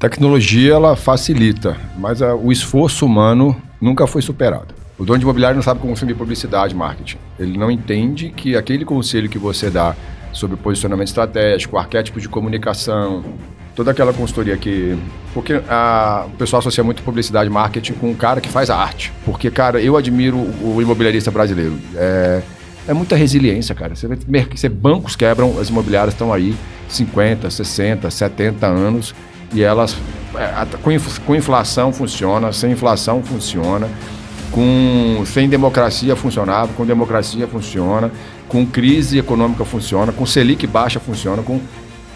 Tecnologia, ela facilita, mas o esforço humano nunca foi superado. O dono de imobiliário não sabe consumir publicidade, marketing. Ele não entende que aquele conselho que você dá sobre posicionamento estratégico, arquétipos de comunicação, toda aquela consultoria que... Porque o pessoal associa muito publicidade e marketing com um cara que faz a arte. Porque, cara, eu admiro o imobiliarista brasileiro. É muita resiliência, cara. Você vê bancos quebram, as imobiliárias estão aí 50, 60, 70 anos e elas, com inflação funciona, sem inflação funciona, sem democracia funcionava, com democracia funciona, com crise econômica funciona, com Selic baixa funciona,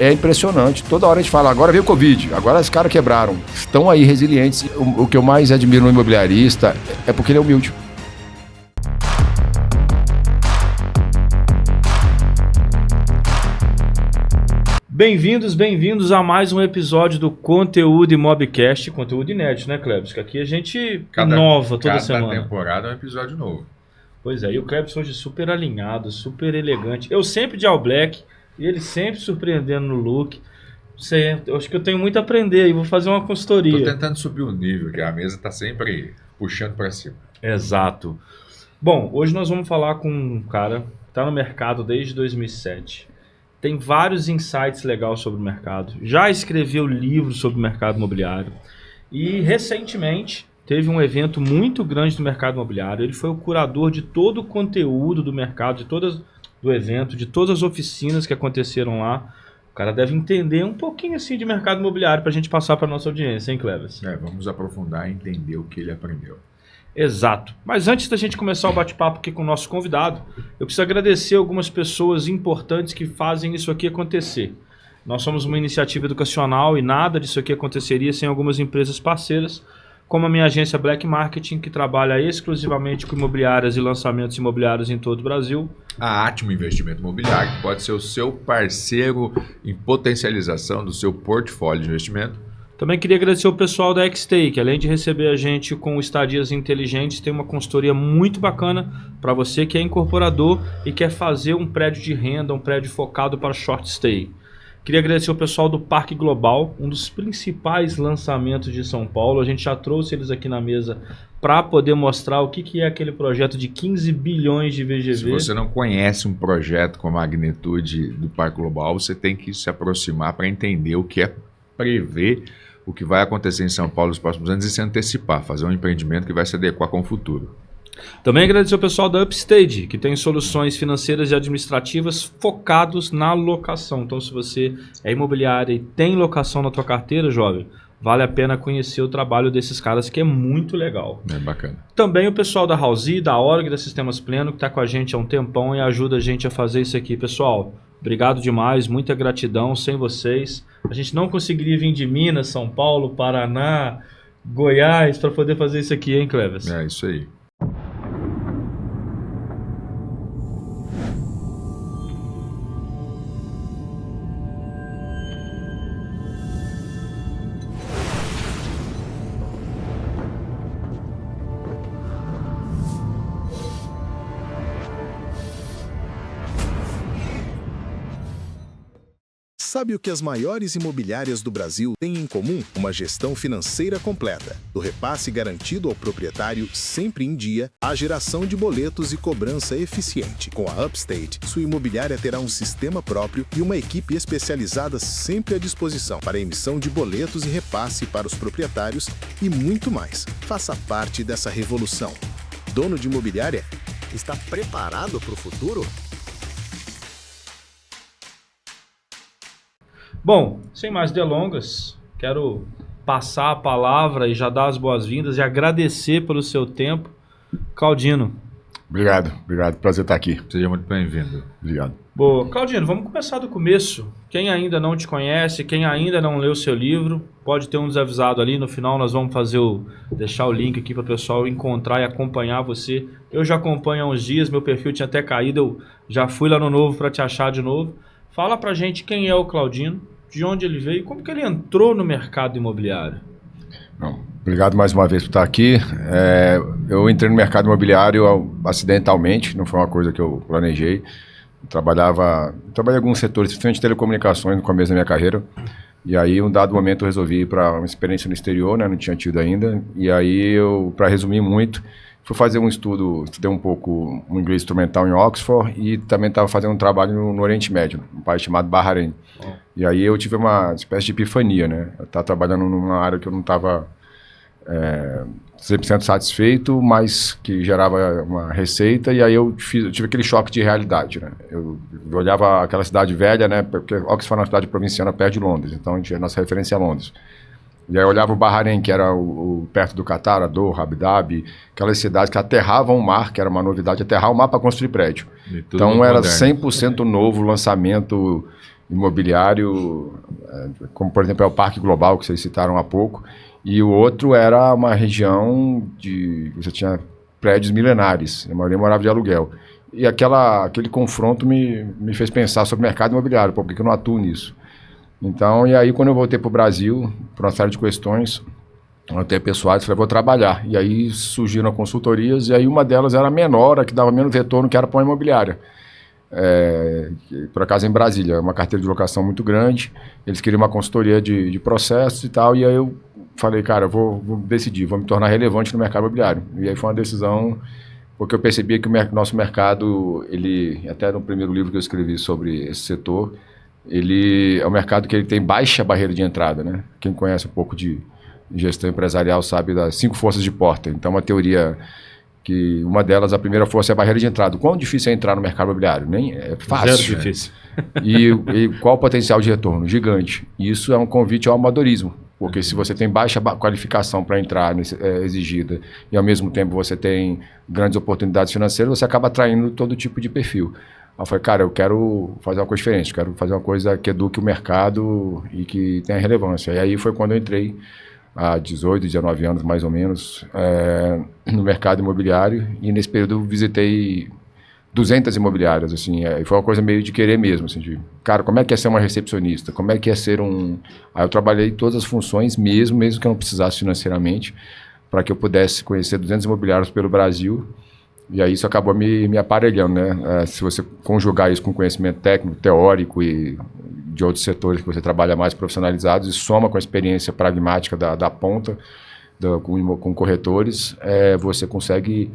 É impressionante. Toda hora a gente fala, agora veio o Covid, agora os caras quebraram. Estão aí resilientes. O que eu mais admiro no imobiliarista é porque ele é humilde. Bem-vindos a mais um episódio do Conteúdo Imobcast, conteúdo inédito, né, Clebs? Que aqui a gente inova toda semana. Cada temporada é um episódio novo. Pois é, e o Clebs hoje super alinhado, super elegante. Eu sempre de all black, e ele sempre surpreendendo no look. Eu acho que eu tenho muito a aprender aí, vou fazer uma consultoria. Tô tentando subir o nível, que a mesa tá sempre puxando para cima. Exato. Bom, hoje nós vamos falar com um cara que tá no mercado desde 2007. Tem vários insights legais sobre o mercado. Já escreveu livros sobre o mercado imobiliário. E recentemente teve um evento muito grande do mercado imobiliário. Ele foi o curador de todo o conteúdo do mercado, do evento, de todas as oficinas que aconteceram lá. O cara deve entender um pouquinho assim de mercado imobiliário para a gente passar para a nossa audiência, hein, Cleves? Vamos aprofundar e entender o que ele aprendeu. Exato. Mas antes da gente começar o bate-papo aqui com o nosso convidado, eu preciso agradecer algumas pessoas importantes que fazem isso aqui acontecer. Nós somos uma iniciativa educacional e nada disso aqui aconteceria sem algumas empresas parceiras, como a minha agência Black Marketing, que trabalha exclusivamente com imobiliárias e lançamentos imobiliários em todo o Brasil. A Atmo Investimento Imobiliário, que pode ser o seu parceiro em potencialização do seu portfólio de investimento. Também queria agradecer o pessoal da XTAY, que além de receber a gente com estadias inteligentes, tem uma consultoria muito bacana para você que é incorporador e quer fazer um prédio de renda, um prédio focado para short stay. Queria agradecer o pessoal do Parque Global, um dos principais lançamentos de São Paulo. A gente já trouxe eles aqui na mesa para poder mostrar o que é aquele projeto de 15 bilhões de VGV. Se você não conhece um projeto com a magnitude do Parque Global, você tem que se aproximar para entender o que é prever o que vai acontecer em São Paulo nos próximos anos e se antecipar, fazer um empreendimento que vai se adequar com o futuro. Também agradecer ao pessoal da Upstage, que tem soluções financeiras e administrativas focados na locação. Então, se você é imobiliária e tem locação na tua carteira, jovem, vale a pena conhecer o trabalho desses caras, que é muito legal. É bacana. Também o pessoal da Housey, da Org, da Sistemas Pleno, que está com a gente há um tempão e ajuda a gente a fazer isso aqui. Pessoal, obrigado demais, muita gratidão. Sem vocês, a gente não conseguiria vir de Minas, São Paulo, Paraná, Goiás para poder fazer isso aqui, hein, Cleves? É isso aí. Sabe o que as maiores imobiliárias do Brasil têm em comum? Uma gestão financeira completa, do repasse garantido ao proprietário sempre em dia, à geração de boletos e cobrança eficiente. Com a Upstate, sua imobiliária terá um sistema próprio e uma equipe especializada sempre à disposição para emissão de boletos e repasse para os proprietários e muito mais. Faça parte dessa revolução. Dono de imobiliária? Está preparado para o futuro? Bom, sem mais delongas, quero passar a palavra e já dar as boas-vindas e agradecer pelo seu tempo. Claudino. Obrigado. Prazer estar aqui. Seja muito bem-vindo. Obrigado. Boa. Claudino, vamos começar do começo. Quem ainda não te conhece, quem ainda não leu o seu livro, pode ter um desavisado ali. No final nós vamos deixar o link aqui para o pessoal encontrar e acompanhar você. Eu já acompanho há uns dias, meu perfil tinha até caído, eu já fui lá no Novo para te achar de novo. Fala pra gente quem é o Claudino, de onde ele veio e como que ele entrou no mercado imobiliário. Bom, obrigado mais uma vez por estar aqui. Eu entrei no mercado imobiliário acidentalmente, não foi uma coisa que eu planejei. Trabalhei em alguns setores, principalmente telecomunicações, no começo da minha carreira. E aí, um dado momento, eu resolvi ir para uma experiência no exterior, né? Não tinha tido ainda. E aí, para resumir muito, fui fazer um estudo, estudei um pouco o inglês instrumental em Oxford e também estava fazendo um trabalho no Oriente Médio, um país chamado Bahrein. E aí eu tive uma espécie de epifania, né? Eu estava trabalhando numa área que eu não estava 100% satisfeito, mas que gerava uma receita, e aí eu tive aquele choque de realidade, né? Eu olhava aquela cidade velha, né? Porque Oxford é uma cidade provinciana perto de Londres, então a gente, a nossa referência é Londres. E aí eu olhava o Bahrein, que era perto do Catar, Doha, Abu Dhabi, aquelas cidades que aterravam o mar, que era uma novidade, aterrar o mar para construir prédio. Então era 100% novo lançamento imobiliário, como por exemplo é o Parque Global, que vocês citaram há pouco, e o outro era uma região de... você tinha prédios milenares, a maioria morava de aluguel. E aquele confronto me fez pensar sobre o mercado imobiliário, por que eu não atuo nisso? Então, e aí quando eu voltei para o Brasil, por uma série de questões, até pessoais, falei, vou trabalhar. E aí surgiram consultorias, e aí uma delas era menor, a que dava menos retorno, que era para uma imobiliária. Por acaso em Brasília, uma carteira de locação muito grande, eles queriam uma consultoria de processos e tal, e aí eu falei, cara, eu vou decidir, vou me tornar relevante no mercado imobiliário. E aí foi uma decisão, porque eu percebia que o nosso mercado, ele, até no primeiro livro que eu escrevi sobre esse setor, ele é um mercado que ele tem baixa barreira de entrada, né? Quem conhece um pouco de gestão empresarial sabe das 5 forças de porta. Então, uma teoria que uma delas, a primeira força é a barreira de entrada. O quão difícil é entrar no mercado imobiliário? Nem é fácil. Zero difícil. E qual o potencial de retorno? Gigante. E isso é um convite ao amadorismo. Porque se você tem baixa qualificação para entrar exigida e ao mesmo tempo você tem grandes oportunidades financeiras, você acaba atraindo todo tipo de perfil. Aí eu falei, cara, eu quero fazer uma coisa diferente, quero fazer uma coisa que eduque o mercado e que tenha relevância. E aí foi quando eu entrei, há 18, 19 anos mais ou menos, no mercado imobiliário, e nesse período eu visitei 200 imobiliárias, assim, e foi uma coisa meio de querer mesmo, assim, de, cara, como é que é ser uma recepcionista? Como é que é ser um... Aí eu trabalhei todas as funções mesmo que eu não precisasse financeiramente, para que eu pudesse conhecer 200 imobiliários pelo Brasil. E aí isso acabou me aparelhando, né? Se você conjugar isso com conhecimento técnico, teórico e de outros setores que você trabalha mais profissionalizados e soma com a experiência pragmática da ponta, com corretores, você consegue...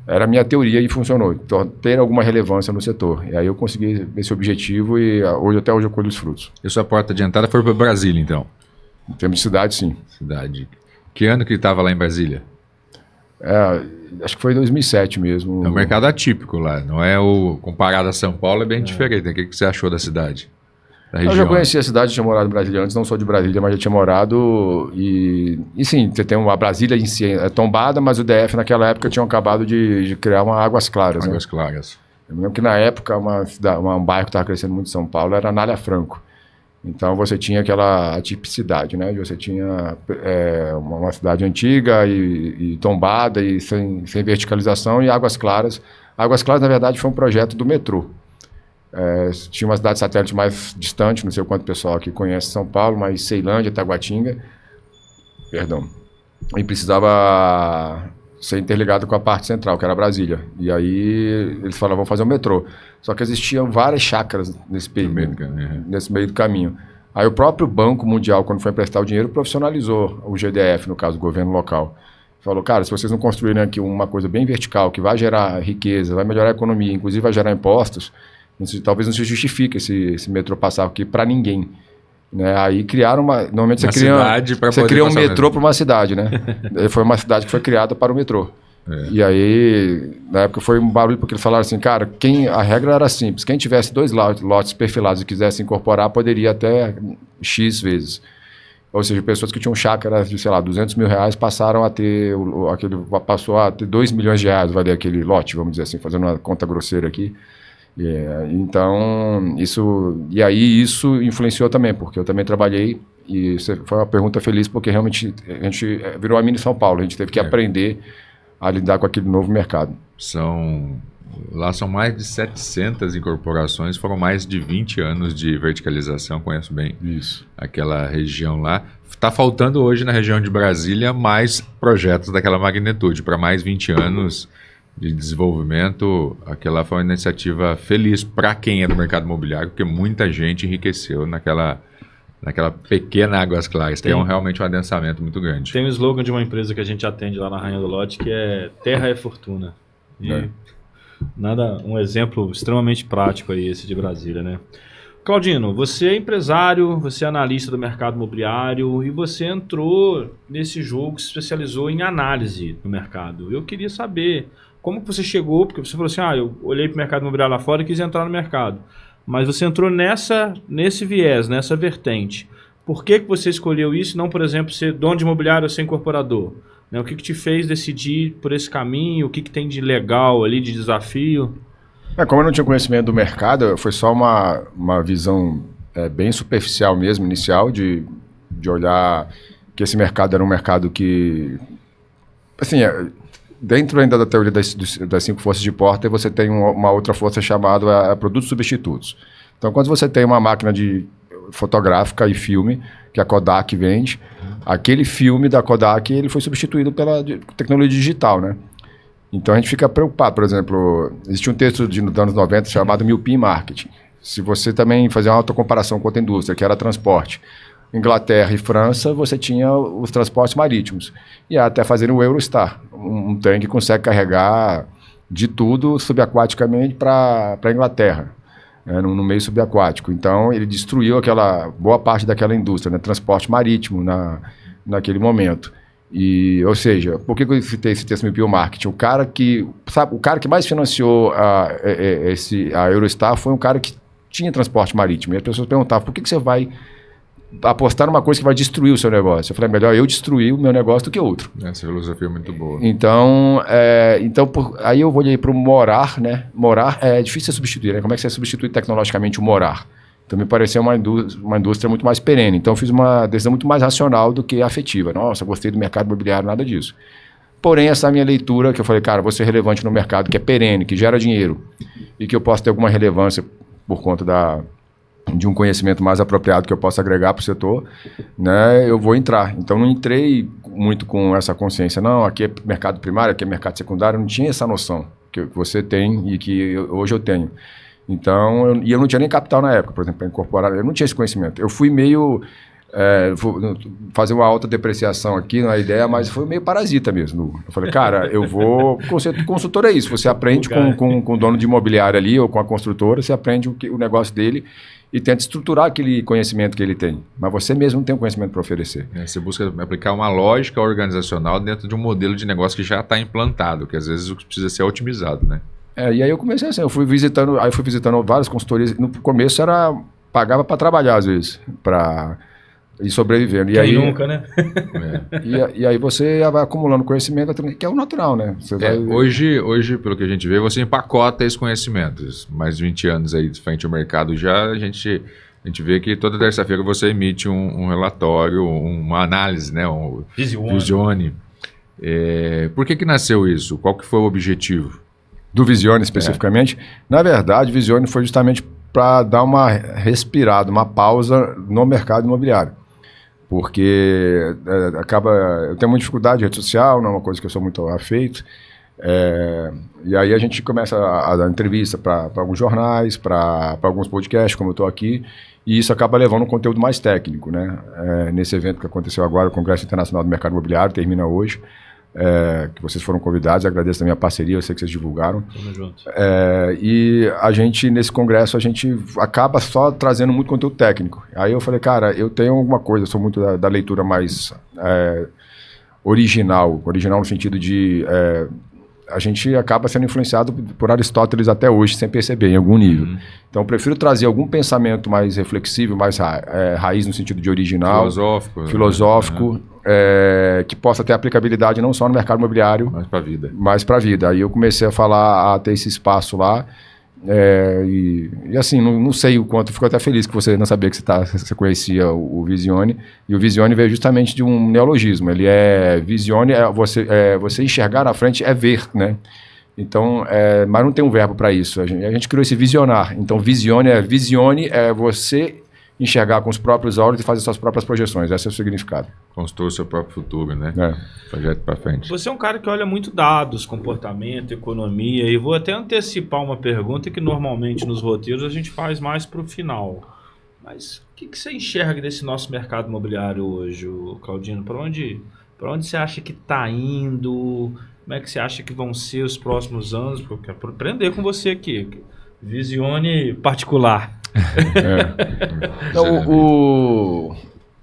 Era a minha teoria e funcionou. Então, ter alguma relevância no setor. E aí eu consegui esse objetivo e até hoje eu colho os frutos. E sua porta de entrada foi para Brasília, então? Em termos de cidade, sim. Cidade. Que ano que estava lá em Brasília? Acho que foi em 2007 mesmo. É um mercado atípico lá, não é comparado a São Paulo, é bem diferente. O que você achou da cidade? Da região? Eu já conheci a cidade, tinha morado em Brasília antes, não sou de Brasília, mas já tinha morado e sim, você tem uma Brasília em si, é tombada, mas o DF naquela época tinham acabado de criar uma Águas Claras. Águas Claras. Eu me lembro que na época um bairro que estava crescendo muito em São Paulo era Anália Franco. Então você tinha aquela atipicidade, né? Você tinha uma cidade antiga e tombada e sem verticalização, e Águas Claras. Águas Claras, na verdade, foi um projeto do metrô. Tinha uma cidade satélite mais distante, não sei o quanto o pessoal aqui conhece São Paulo, mas Ceilândia, Taguatinga, e precisava ser interligado com a parte central, que era Brasília. E aí eles falaram, vamos fazer um metrô. Só que existiam várias chácaras nesse meio do caminho. Aí o próprio Banco Mundial, quando foi emprestar o dinheiro, profissionalizou o GDF, no caso, o governo local. Falou, cara, se vocês não construírem aqui uma coisa bem vertical, que vai gerar riqueza, vai melhorar a economia, inclusive vai gerar impostos, talvez não se justifique esse metrô passar aqui para ninguém. Né? Aí criaram normalmente você cria um metrô para uma cidade, né? Foi uma cidade que foi criada para o metrô. E aí, na época foi um barulho porque eles falaram assim, cara, a regra era simples, quem tivesse 2 lotes perfilados e quisesse incorporar, poderia até X vezes. Ou seja, pessoas que tinham chácaras de, sei lá, R$200 mil passaram a ter, passou a ter R$2 milhões valer aquele lote, vamos dizer assim, fazendo uma conta grosseira aqui. Então, isso influenciou também, porque eu também trabalhei, e foi uma pergunta feliz, porque realmente a gente virou a mini São Paulo, a gente teve que aprender a lidar com aquele novo mercado. Lá são mais de 700 incorporações, foram mais de 20 anos de verticalização, conheço bem aquela região lá. Está faltando hoje na região de Brasília mais projetos daquela magnitude, para mais 20 anos de desenvolvimento. Aquela foi uma iniciativa feliz para quem é do mercado imobiliário, porque muita gente enriqueceu naquela naquela pequena Águas Claras, tem realmente um adensamento muito grande. Tem um slogan de uma empresa que a gente atende lá na Rainha do Lote, que é Terra é Fortuna. E um exemplo extremamente prático aí esse de Brasília, né? Claudino, você é empresário, você é analista do mercado imobiliário e você entrou nesse jogo, se especializou em análise do mercado. Eu queria saber como que você chegou, porque você falou assim, eu olhei para o mercado imobiliário lá fora e quis entrar no mercado. Mas você entrou nesse viés, nessa vertente. Por que você escolheu isso, não, por exemplo, ser dono de imobiliário ou ser incorporador? Né? O que te fez decidir por esse caminho? O que tem de legal ali, de desafio? Como eu não tinha conhecimento do mercado, foi só uma visão bem superficial mesmo, inicial, de olhar que esse mercado era um mercado que... Assim, dentro ainda da teoria das 5 forças de Porter, você tem uma outra força chamada produtos substitutos. Então, quando você tem uma máquina fotográfica e filme, que a Kodak vende, aquele filme da Kodak ele foi substituído pela tecnologia digital, né? Então a gente fica preocupado, por exemplo, existia um texto dos anos 90 chamado Miopia Marketing. Se você também fazer uma autocomparação com outra indústria, que era transporte, Inglaterra e França, você tinha os transportes marítimos. E até fazer o Eurostar, um trem que consegue carregar de tudo subaquaticamente para a Inglaterra, no meio subaquático. Então ele destruiu aquela boa parte daquela indústria, né, transporte marítimo naquele momento. Ou seja, por que eu citei esse texto Miopia Marketing? O cara que mais financiou a Eurostar foi um cara que tinha transporte marítimo. E as pessoas perguntavam, por que você vai apostar numa coisa que vai destruir o seu negócio? Eu falei, melhor eu destruir o meu negócio do que outro. Essa filosofia é muito boa. Então aí eu olhei para o morar, né? Morar é difícil de substituir, né? Como é que você substitui tecnologicamente o morar? Então me pareceu uma indústria muito mais perene. Então eu fiz uma decisão muito mais racional do que afetiva. Nossa, gostei do mercado imobiliário, nada disso. Porém, essa minha leitura, que eu falei, cara, vou ser relevante no mercado que é perene, que gera dinheiro e que eu posso ter alguma relevância por conta de um conhecimento mais apropriado que eu possa agregar para o setor, né, eu vou entrar. Então não entrei muito com essa consciência. Não, aqui é mercado primário, aqui é mercado secundário. Eu não tinha essa noção que você tem e que hoje eu tenho. Então, eu não tinha nem capital na época, por exemplo, para incorporar, eu não tinha esse conhecimento. Eu fui meio, fazer uma alta depreciação aqui na ideia, mas foi meio parasita mesmo. Eu falei, cara, eu vou... Consultor é isso, você aprende com o dono de imobiliário ali, ou com a construtora, você aprende o negócio dele e tenta estruturar aquele conhecimento que ele tem. Mas você mesmo não tem um conhecimento para oferecer. Você busca aplicar uma lógica organizacional dentro de um modelo de negócio que já está implantado, que às vezes precisa ser otimizado, né? E aí eu comecei assim, eu fui visitando várias consultorias. No começo pagava para trabalhar às vezes, para ir sobrevivendo. E aí nunca, né? E aí você vai acumulando conhecimento, que é o natural, né? Hoje, pelo que a gente vê, você empacota esses conhecimentos. Mais de 20 anos aí de frente ao mercado já, a gente vê que toda terça-feira você emite um relatório, uma análise, né? Visione. Por que nasceu isso? Qual que foi o objetivo? Do Visione especificamente? Na verdade, o Visione foi justamente para dar uma respirada, uma pausa no mercado imobiliário. Porque eu tenho muita dificuldade de rede social, não é uma coisa que eu sou muito afeito. E aí a gente começa a dar entrevista para alguns jornais, para alguns podcasts, como eu estou aqui, e isso acaba levando um conteúdo mais técnico, né? Nesse evento que aconteceu agora, o Congresso Internacional do Mercado Imobiliário, termina hoje. Que vocês foram convidados, agradeço a minha parceria, eu sei que vocês divulgaram. Tamo junto. E a gente, nesse congresso, a gente acaba só trazendo muito conteúdo técnico. Aí eu falei, cara, eu tenho alguma coisa, eu sou muito da leitura mais original no sentido de... a gente acaba sendo influenciado por Aristóteles até hoje, sem perceber, em algum nível. Então, eu prefiro trazer algum pensamento mais reflexivo, mais raiz no sentido de original. Filosófico. Que possa ter aplicabilidade não só no mercado imobiliário, mas para a vida. Aí eu comecei a ter esse espaço lá. E assim, não sei o quanto, fico até feliz que você não sabia que você conhecia o Visione. E o Visione veio justamente de um neologismo. Ele Visione, você enxergar na frente é ver, né? Então, mas não tem um verbo para isso. A gente criou esse visionar. Então, visione é você enxergar com os próprios olhos e fazer suas próprias projeções. Esse é o significado. Construir o seu próprio futuro, né? Projeto para frente. Você é um cara que olha muito dados, comportamento, economia, e vou até antecipar uma pergunta que normalmente nos roteiros a gente faz mais para o final. Mas o que você enxerga desse nosso mercado imobiliário hoje, Claudino? Para onde você acha que está indo? Como é que você acha que vão ser os próximos anos? Porque eu quero aprender com você aqui. Visione particular. Então,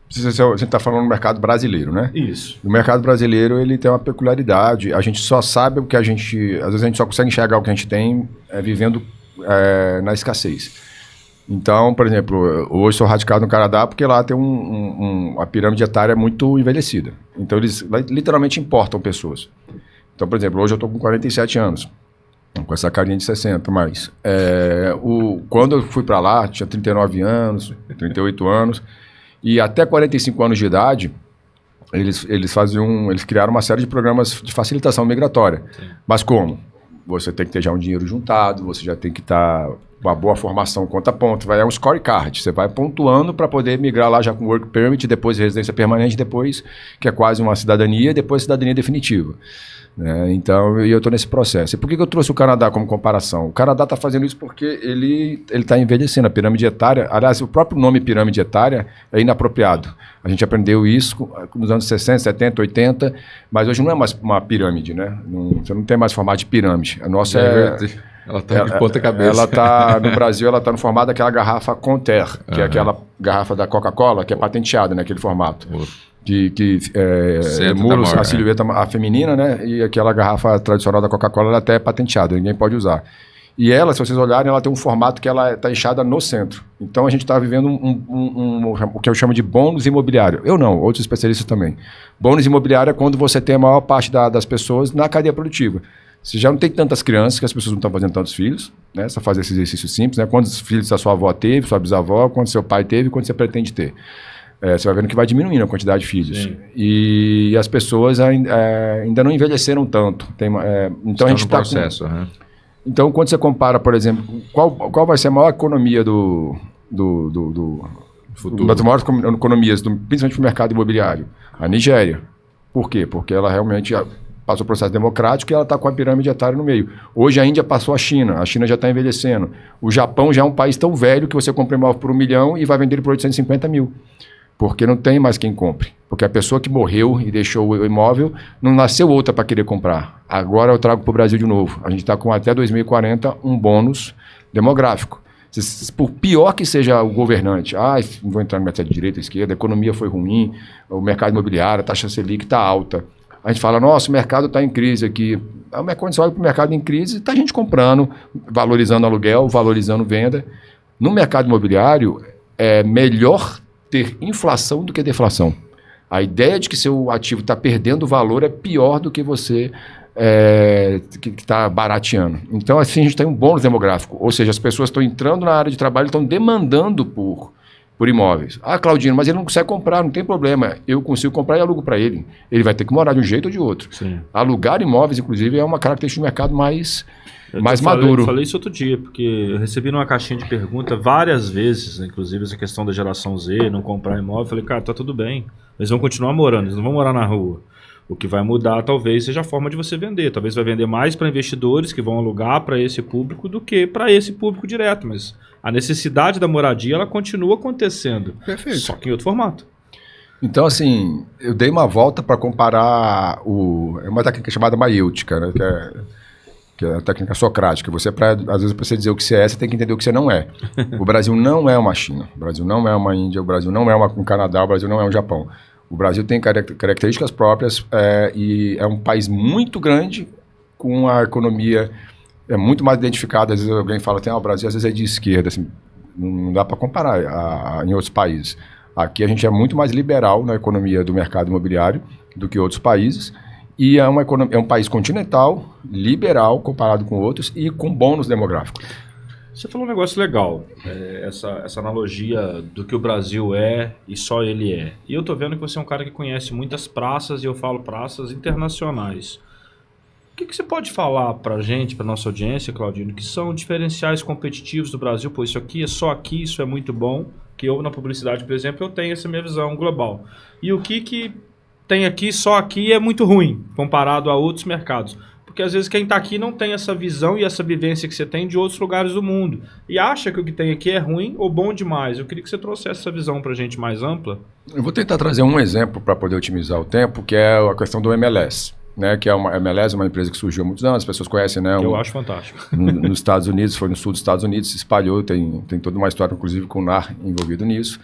você está falando no mercado brasileiro, né? Isso. O mercado brasileiro, ele tem uma peculiaridade. A gente só sabe o que a gente... Às vezes a gente só consegue enxergar o que a gente tem vivendo na escassez. Então, por exemplo, hoje sou radicado no Canadá porque lá tem a pirâmide etária muito envelhecida. Então, eles literalmente importam pessoas. Então, por exemplo, hoje eu estou com 47 anos. Com essa carinha de 60, mas... quando eu fui para lá, tinha 39 anos, 38 anos... E até 45 anos de idade, eles criaram uma série de programas de facilitação migratória. Sim. Mas como? Você tem que ter já um dinheiro juntado, você já tem que estar uma boa formação conta a ponta. É um scorecard, você vai pontuando para poder migrar lá já com work permit, depois residência permanente, depois que é quase uma cidadania, depois cidadania definitiva. Então, eu estou nesse processo. E por que eu trouxe o Canadá como comparação? O Canadá está fazendo isso porque ele está envelhecendo. A pirâmide etária, aliás, o próprio nome pirâmide etária é inapropriado. A gente aprendeu isso nos anos 60, 70, 80, mas hoje não é mais uma pirâmide, né? Você não tem mais formato de pirâmide. A nossa ela está de ponta cabeça. Ela está, no Brasil, ela está no formato daquela garrafa Conter, que é aquela garrafa da Coca-Cola, que é patenteada naquele formato. Que emula a silhueta feminina, né? E aquela garrafa tradicional da Coca-Cola, ela até é patenteada, ninguém pode usar. E ela, se vocês olharem, ela tem um formato que ela está inchada no centro. Então, a gente está vivendo o que eu chamo de bônus imobiliário. Eu não, outros especialistas também. Bônus imobiliário é quando você tem a maior parte das pessoas na cadeia produtiva. Você já não tem tantas crianças, que as pessoas não estão fazendo tantos filhos, né? Só fazer esse exercício simples, né? Quantos filhos a sua avó teve, sua bisavó, quantos seu pai teve, quantos você pretende ter. Você vai vendo que vai diminuindo a quantidade de filhos. Sim. E as pessoas ainda não envelheceram tanto. Então a gente está processo. Então, quando você compara, por exemplo, qual vai ser a maior economia do futuro? Das maiores economias, principalmente no mercado imobiliário? A Nigéria. Por quê? Porque ela realmente passou o processo democrático e ela está com a pirâmide etária no meio. Hoje a Índia passou a China já está envelhecendo. O Japão já é um país tão velho que você compra imóvel por 1 milhão e vai vender ele por 850 mil. Porque não tem mais quem compre. Porque a pessoa que morreu e deixou o imóvel, não nasceu outra para querer comprar. Agora eu trago para o Brasil de novo. A gente está com até 2040 um bônus demográfico. Por pior que seja o governante, não vou entrar no mercado de direita, esquerda, a economia foi ruim, o mercado imobiliário, a taxa Selic está alta. A gente fala, nossa, o mercado está em crise aqui. Quando você olha para o mercado em crise, está a gente comprando, valorizando aluguel, valorizando venda. No mercado imobiliário, é melhor ter inflação do que deflação. A ideia de que seu ativo está perdendo valor é pior do que você que está barateando. Então, assim, a gente tem um bônus demográfico. Ou seja, as pessoas estão entrando na área de trabalho e estão demandando por imóveis. Claudino, mas ele não consegue comprar, não tem problema. Eu consigo comprar e alugo para ele. Ele vai ter que morar de um jeito ou de outro. Sim. Alugar imóveis, inclusive, é uma característica do mercado mais maduro. Eu falei isso outro dia, porque eu recebi numa caixinha de pergunta várias vezes, inclusive essa questão da geração Z, não comprar imóvel. Eu falei, cara, tá tudo bem. Eles vão continuar morando, eles não vão morar na rua. O que vai mudar talvez seja a forma de você vender. Talvez vai vender mais para investidores que vão alugar para esse público do que para esse público direto. Mas a necessidade da moradia, ela continua acontecendo. Perfeito. Só que em outro formato. Então, assim, eu dei uma volta para comparar uma técnica chamada maiêutica, né? Que é a técnica socrática. Às vezes, para você dizer o que você é, você tem que entender o que você não é. O Brasil não é uma China, o Brasil não é uma Índia, o Brasil não é um Canadá, o Brasil não é um Japão. O Brasil tem características próprias e é um país muito grande, com a economia muito mais identificada. Às vezes alguém fala que o Brasil às vezes é de esquerda, assim, não dá para comparar em outros países. Aqui a gente é muito mais liberal na economia do mercado imobiliário do que outros países. E é um país continental, liberal comparado com outros e com bônus demográfico. Você falou um negócio legal, essa analogia do que o Brasil é e só ele é. E eu tô vendo que você é um cara que conhece muitas praças, e eu falo praças internacionais. O que você pode falar pra gente, pra nossa audiência, Claudino, que são diferenciais competitivos do Brasil? Pô, isso aqui é só aqui, isso é muito bom, que eu na publicidade, por exemplo, eu tenho essa minha visão global. E o que tem aqui, só aqui, é muito ruim, comparado a outros mercados. Por Porque às vezes quem está aqui não tem essa visão e essa vivência que você tem de outros lugares do mundo. E acha que o que tem aqui é ruim ou bom demais. Eu queria que você trouxesse essa visão para a gente mais ampla. Eu vou tentar trazer um exemplo para poder otimizar o tempo, que é a questão do MLS. Né, que é uma MLS, uma empresa que surgiu há muitos anos, as pessoas conhecem, né? Eu acho fantástico. Nos Estados Unidos, foi no sul dos Estados Unidos, se espalhou, tem toda uma história, inclusive, com o NAR envolvido nisso.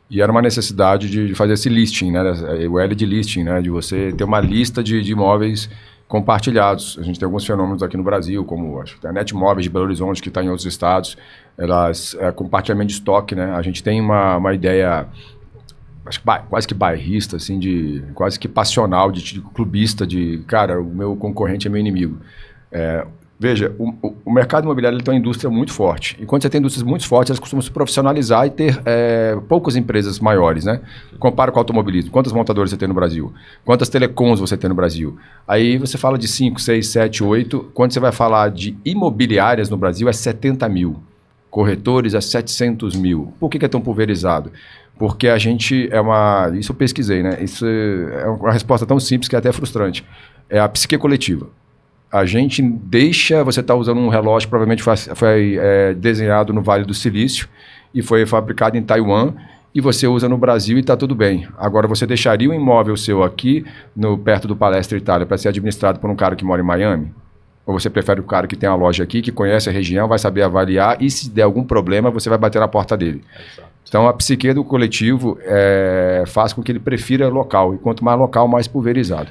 E era uma necessidade de fazer esse listing, né? O L de listing, né? De você ter uma lista de imóveis compartilhados. A gente tem alguns fenômenos aqui no Brasil, como acho que a Netmóveis de Belo Horizonte, que está em outros estados, elas compartilhamento de estoque, né? A gente tem uma ideia, acho que quase que bairrista, assim, quase que passional, de clubista, cara, o meu concorrente é meu inimigo. Veja, o mercado imobiliário ele tem uma indústria muito forte. E quando você tem indústrias muito fortes, elas costumam se profissionalizar e ter poucas empresas maiores, né? Compara com o automobilismo. Quantas montadoras você tem no Brasil? Quantas telecoms você tem no Brasil? Aí você fala de 5, 6, 7, 8. Quando você vai falar de imobiliárias no Brasil, é 70 mil. Corretores é 700 mil. Por que é tão pulverizado? Porque a gente isso eu pesquisei, né? Isso é uma resposta tão simples que é até frustrante. É a psique coletiva. A gente deixa, você está usando um relógio que provavelmente foi desenhado no Vale do Silício e foi fabricado em Taiwan e você usa no Brasil e está tudo bem. Agora, você deixaria um imóvel seu aqui, perto do Palestra Itália, para ser administrado por um cara que mora em Miami? Ou você prefere o cara que tem uma loja aqui, que conhece a região, vai saber avaliar e se der algum problema, você vai bater na porta dele? Exato. Então, a psique do coletivo faz com que ele prefira local. E quanto mais local, mais pulverizado.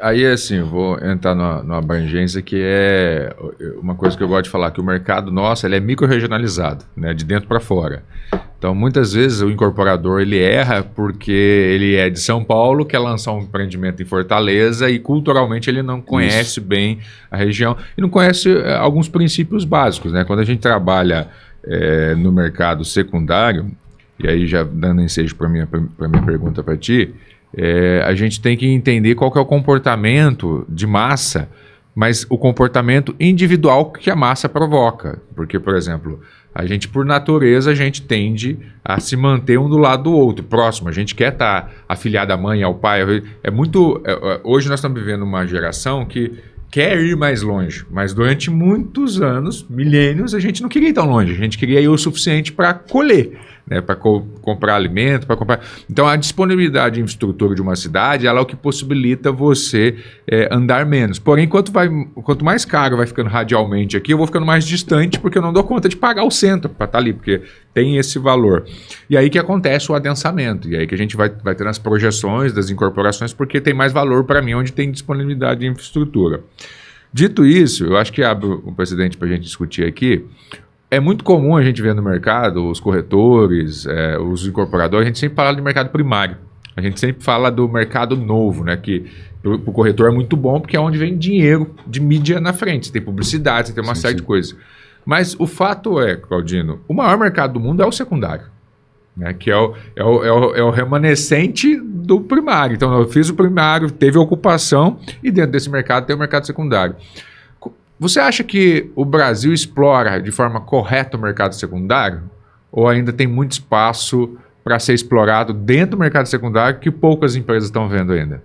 Aí, assim, eu vou entrar numa abrangência que é uma coisa que eu gosto de falar, que o mercado nosso ele é micro-regionalizado, né, de dentro para fora. Então, muitas vezes, o incorporador ele erra porque ele é de São Paulo, quer lançar um empreendimento em Fortaleza e, culturalmente, ele não conhece bem a região e não conhece alguns princípios básicos, né? Quando a gente trabalha no mercado secundário, e aí já dando ensejo para minha pergunta para ti, a gente tem que entender qual que é o comportamento de massa, mas o comportamento individual que a massa provoca. Porque, por exemplo, a gente, por natureza, a gente tende a se manter um do lado do outro, próximo. A gente quer estar afiliado à mãe, ao pai. Hoje nós estamos vivendo uma geração que quer ir mais longe, mas durante muitos anos, milênios, a gente não queria ir tão longe, a gente queria ir o suficiente para colher, né, para comprar alimento, para comprar... Então, a disponibilidade de infraestrutura de uma cidade, ela é o que possibilita você andar menos. Porém, quanto mais caro vai ficando radialmente aqui, eu vou ficando mais distante, porque eu não dou conta de pagar o centro para estar ali, porque tem esse valor. E aí que acontece o adensamento, e aí que a gente vai ter as projeções das incorporações, porque tem mais valor para mim onde tem disponibilidade de infraestrutura. Dito isso, eu acho que abre o precedente para a gente discutir aqui. É muito comum a gente ver no mercado, os corretores, os incorporadores, a gente sempre fala do mercado primário. A gente sempre fala do mercado novo, né? Que para o corretor é muito bom porque é onde vem dinheiro de mídia na frente. Você tem publicidade, você tem uma série de coisas. Mas o fato é, Claudino, o maior mercado do mundo é o secundário, né? Que é o remanescente do primário. Então, eu fiz o primário, teve ocupação e dentro desse mercado tem o mercado secundário. Você acha que o Brasil explora de forma correta o mercado secundário? Ou ainda tem muito espaço para ser explorado dentro do mercado secundário que poucas empresas estão vendo ainda?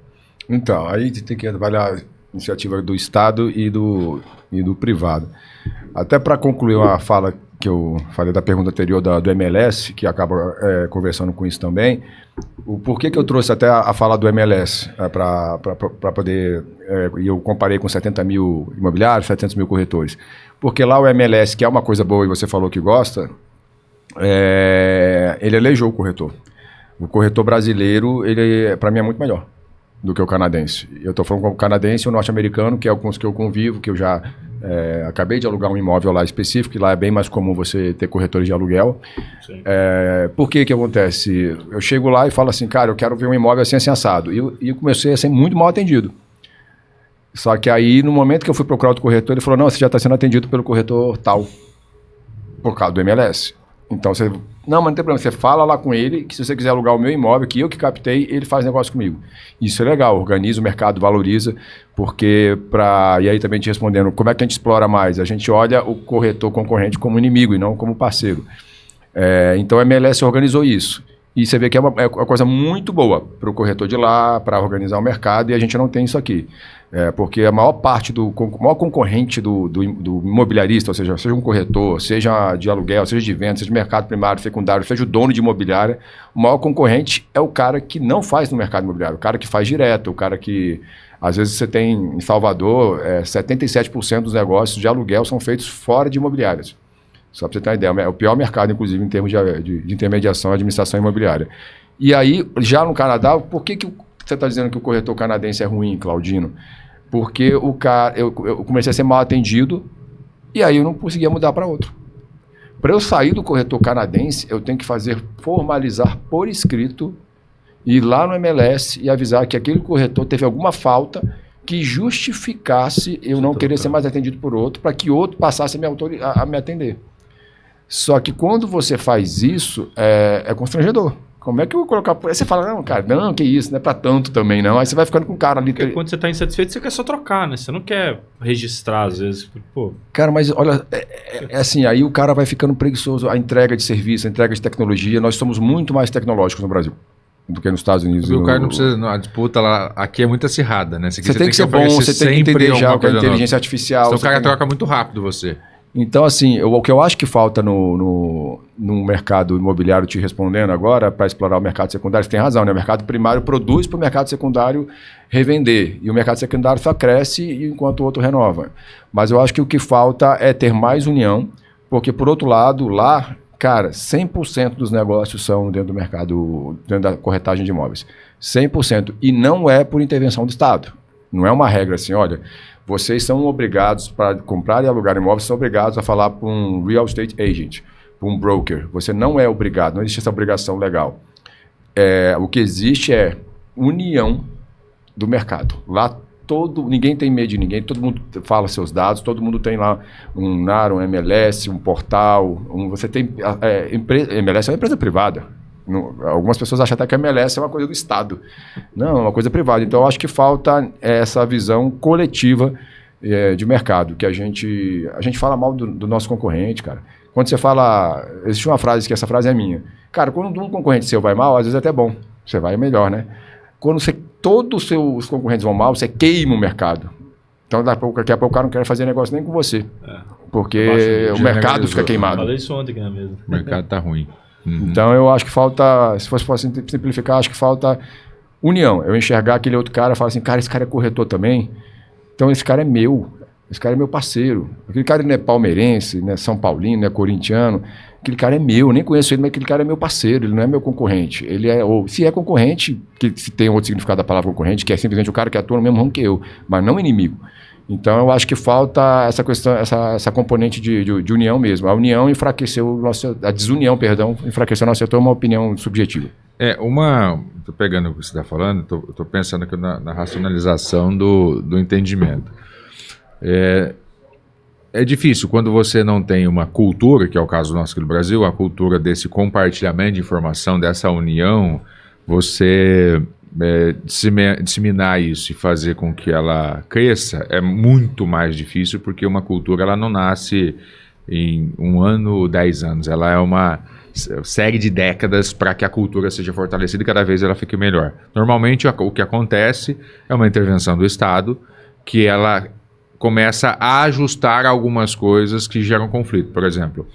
Então, aí tem que avaliar a iniciativa do Estado e do privado. Até para concluir uma fala que eu falei da pergunta anterior do MLS, que acaba conversando com isso também, o porquê que eu trouxe até a fala do MLS para poder... e eu comparei com 70 mil imobiliários, 700 mil corretores. Porque lá o MLS, que é uma coisa boa e você falou que gosta, ele elegeu o corretor. O corretor brasileiro, ele para mim é muito melhor do que o canadense. Eu estou falando com o canadense e o norte-americano, que é com os que eu convivo, que eu já acabei de alugar um imóvel lá específico, que lá é bem mais comum você ter corretores de aluguel. Por que acontece? Eu chego lá e falo assim, cara, eu quero ver um imóvel assim assado. E eu comecei a ser muito mal atendido. Só que aí, no momento que eu fui procurar outro corretor, ele falou, não, você já está sendo atendido pelo corretor tal, por causa do MLS. Então, não, mas não tem problema, você fala lá com ele, que se você quiser alugar o meu imóvel, que eu que captei, ele faz negócio comigo. Isso é legal, organiza o mercado, valoriza, porque e aí também te respondendo, como é que a gente explora mais? A gente olha o corretor concorrente como inimigo e não como parceiro. Então, a MLS organizou isso. E você vê que é uma coisa muito boa para o corretor de lá, para organizar o mercado, e a gente não tem isso aqui. Porque a maior parte maior concorrente do imobiliarista, ou seja um corretor, seja de aluguel, seja de venda, seja de mercado primário, secundário, seja o dono de imobiliária, o maior concorrente é o cara que não faz no mercado imobiliário, o cara que faz direto, o cara que... Às vezes você tem em Salvador, 77% dos negócios de aluguel são feitos fora de imobiliárias. Só para você ter uma ideia, é o pior mercado, inclusive, em termos de intermediação e administração imobiliária. E aí, já no Canadá, por que você está dizendo que o corretor canadense é ruim, Claudino? Porque eu comecei a ser mal atendido e aí eu não conseguia mudar para outro. Para eu sair do corretor canadense, eu tenho que formalizar por escrito, ir lá no MLS e avisar que aquele corretor teve alguma falta que justificasse eu não querer ser mais atendido por outro, para que outro passasse a me atender. Só que quando você faz isso, é constrangedor. Como é que eu vou colocar... Aí você fala, não, cara, não, que isso, não é pra tanto também, não. Aí você vai ficando com o cara ali... Porque quando você tá insatisfeito, você quer só trocar, né? Você não quer registrar, às vezes. Pô. Cara, mas olha, assim, aí o cara vai ficando preguiçoso. A entrega de serviço, a entrega de tecnologia, nós somos muito mais tecnológicos no Brasil do que nos Estados Unidos. O cara não precisa... A disputa lá, aqui é muito acirrada, né? Você tem que ser bom, você tem que entender já o que é inteligência artificial. Então o cara troca muito rápido você. Então, assim, o que eu acho que falta no mercado imobiliário, te respondendo agora, para explorar o mercado secundário, você tem razão, né? O mercado primário produz para o mercado secundário revender. E o mercado secundário só cresce enquanto o outro renova. Mas eu acho que o que falta é ter mais união, porque, por outro lado, lá, cara, 100% dos negócios são dentro do mercado, dentro da corretagem de imóveis. 100%. E não é por intervenção do Estado. Não é uma regra assim, olha... Vocês são obrigados, para comprar e alugar imóveis, são obrigados a falar para um real estate agent, para um broker. Você não é obrigado, não existe essa obrigação legal. O que existe é união do mercado. Lá ninguém tem medo de ninguém, todo mundo fala seus dados, todo mundo tem lá um NAR, um MLS, um portal. Você tem... MLS é uma empresa privada. Algumas pessoas acham até que a MLS é uma coisa do Estado. Não, é uma coisa privada. Então, eu acho que falta essa visão coletiva de mercado, que a gente fala mal do nosso concorrente, cara. Quando você fala... Existe uma frase, que essa frase é minha. Cara, quando um concorrente seu vai mal, às vezes é até bom. Você vai melhor, né? Quando todos os seus concorrentes vão mal, você queima o mercado. Então, daqui a pouco o cara não quer fazer negócio nem com você. Porque o mercado fica queimado. Falei isso ontem aqui na mesa. O mercado tá ruim. Uhum. Então eu acho que falta, se fosse simplificar, acho que falta união. Eu enxergar aquele outro cara e falar assim, cara, esse cara é corretor também, então esse cara é meu parceiro. Aquele cara não é palmeirense, não é São Paulino, não é corintiano, aquele cara é meu, eu nem conheço ele, mas aquele cara é meu parceiro, ele não é meu concorrente. Ele é, ou se é concorrente, que se tem outro significado da palavra concorrente, que é simplesmente o cara que atua no mesmo ramo que eu, mas não inimigo. Então, eu acho que falta essa questão, essa componente de união mesmo. A união enfraqueceu a desunião, perdão, enfraqueceu o nosso setor, é uma opinião subjetiva. Estou pegando o que você está falando, estou pensando aqui na racionalização do entendimento. É difícil, quando você não tem uma cultura, que é o caso nosso aqui do Brasil, a cultura desse compartilhamento de informação, dessa união, você... disseminar isso e fazer com que ela cresça é muito mais difícil, porque uma cultura ela não nasce em 1 ano ou 10 anos, ela é uma série de décadas para que a cultura seja fortalecida e cada vez ela fique melhor. Normalmente o que acontece é uma intervenção do Estado que ela começa a ajustar algumas coisas que geram conflito. Por exemplo,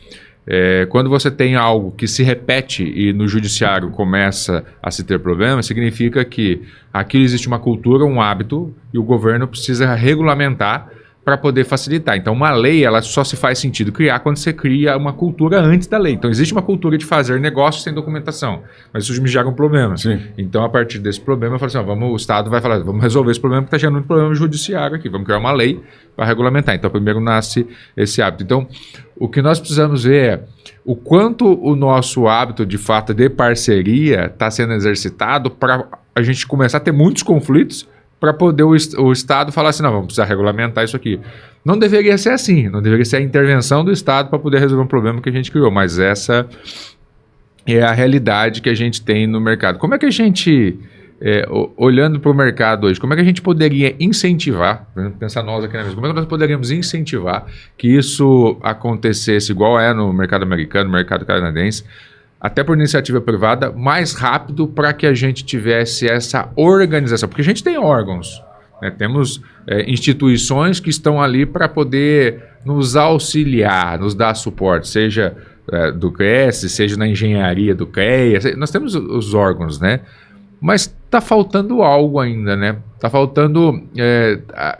quando você tem algo que se repete e no judiciário começa a se ter problemas, significa que aqui existe uma cultura, um hábito, e o governo precisa regulamentar para poder facilitar. Então, uma lei ela só se faz sentido criar quando você cria uma cultura antes da lei. Então, existe uma cultura de fazer negócio sem documentação, mas isso me gera um problema. Sim. Então, a partir desse problema, eu falo assim, o Estado vai falar, vamos resolver esse problema, porque está gerando um problema judiciário aqui, vamos criar uma lei para regulamentar. Então, primeiro nasce esse hábito. Então, o que nós precisamos ver é o quanto o nosso hábito, de fato, de parceria está sendo exercitado para a gente começar a ter muitos conflitos, para poder o Estado falar assim, não, vamos precisar regulamentar isso aqui. Não deveria ser assim, não deveria ser a intervenção do Estado para poder resolver um problema que a gente criou, mas essa é a realidade que a gente tem no mercado. Como é que a gente, olhando para o mercado hoje, como é que a gente poderia incentivar, pensar nós aqui na mesa, como é que nós poderíamos incentivar que isso acontecesse igual é no mercado americano, no mercado canadense, até por iniciativa privada, mais rápido para que a gente tivesse essa organização. Porque a gente tem órgãos, né? Temos instituições que estão ali para poder nos auxiliar, nos dar suporte, seja do CRES, seja na engenharia do CREA. Nós temos os órgãos, né? Mas está faltando algo ainda, né? Está faltando,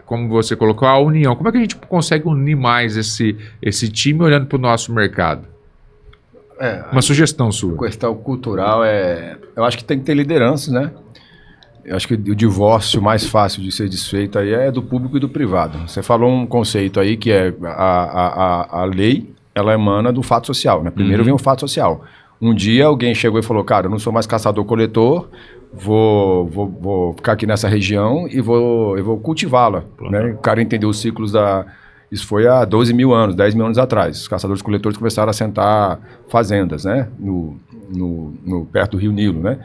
como você colocou, a união. Como é que a gente consegue unir mais esse time olhando para o nosso mercado? Uma sugestão sua. A questão cultural eu acho que tem que ter liderança, né? Eu acho que o divórcio mais fácil de ser desfeito aí é do público e do privado. Você falou um conceito aí que é a lei, ela emana do fato social, né? Primeiro vem o fato social. Um dia alguém chegou e falou, cara, eu não sou mais caçador-coletor, vou ficar aqui nessa região e vou cultivá-la, né? O cara entendeu os ciclos Isso foi há 12 mil anos, 10 mil anos atrás. Os caçadores-coletores começaram a assentar fazendas, né? Perto do Rio Nilo, né?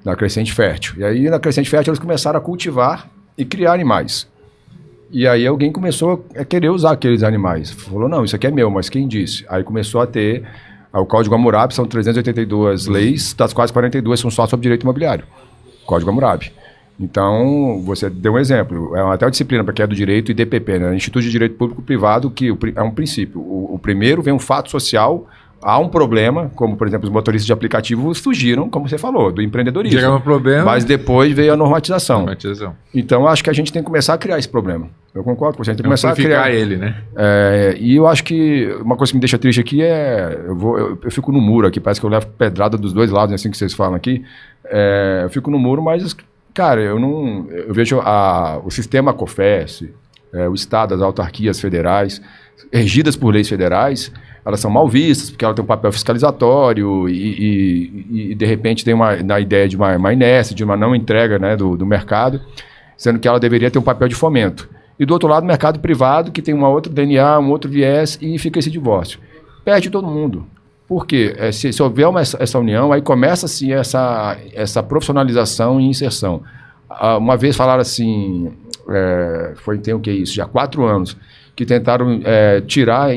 Na Crescente Fértil. E aí, na Crescente Fértil, eles começaram a cultivar e criar animais. E aí, alguém começou a querer usar aqueles animais. Falou, não, isso aqui é meu, mas quem disse? Aí começou a ter o Código Hammurabi, são 382 leis, das quais 42 são só sobre direito imobiliário. Código Hammurabi. Então, você deu um exemplo, até uma disciplina para quem é do direito e DPP, né? Instituto de Direito Público e Privado, que é um princípio. O primeiro vem um fato social, há um problema, como, por exemplo, os motoristas de aplicativo surgiram, como você falou, do empreendedorismo. Chega um problema. Mas depois veio a normatização. Então, acho que a gente tem que começar a criar esse problema. Eu concordo com você, a gente tem que começar a criar ele, né? E eu acho que uma coisa que me deixa triste aqui eu fico no muro aqui, parece que eu levo pedrada dos dois lados, assim que vocês falam aqui. Eu fico no muro, mas... Cara, eu vejo o sistema COFES, o Estado, as autarquias federais, regidas por leis federais, elas são mal vistas, porque ela tem um papel fiscalizatório e de repente tem na ideia de uma inércia, de uma não entrega, né, do mercado, sendo que ela deveria ter um papel de fomento. E do outro lado, o mercado privado, que tem uma outra DNA, um outro viés, e fica esse divórcio. Perde todo mundo. Por quê? Se houver essa união, aí começa assim essa profissionalização e inserção. Uma vez falaram assim, tem o que é isso? Já 4 anos, que tentaram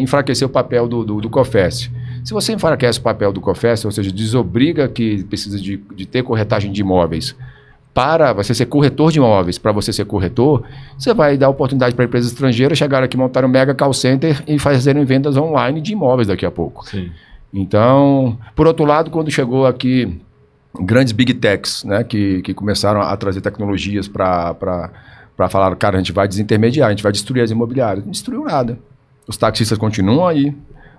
enfraquecer o papel do COFES. Se você enfraquece o papel do COFES, ou seja, desobriga que precisa de ter corretagem de imóveis, para você ser corretor de imóveis, para você ser corretor, você vai dar oportunidade para empresas estrangeiras chegarem aqui, montar um mega call center e fazerem vendas online de imóveis daqui a pouco. Sim. Então, por outro lado, quando chegou aqui grandes big techs, né, que começaram a trazer tecnologias para falar, cara, a gente vai desintermediar, a gente vai destruir as imobiliárias. Não destruiu nada. Os taxistas continuam aí,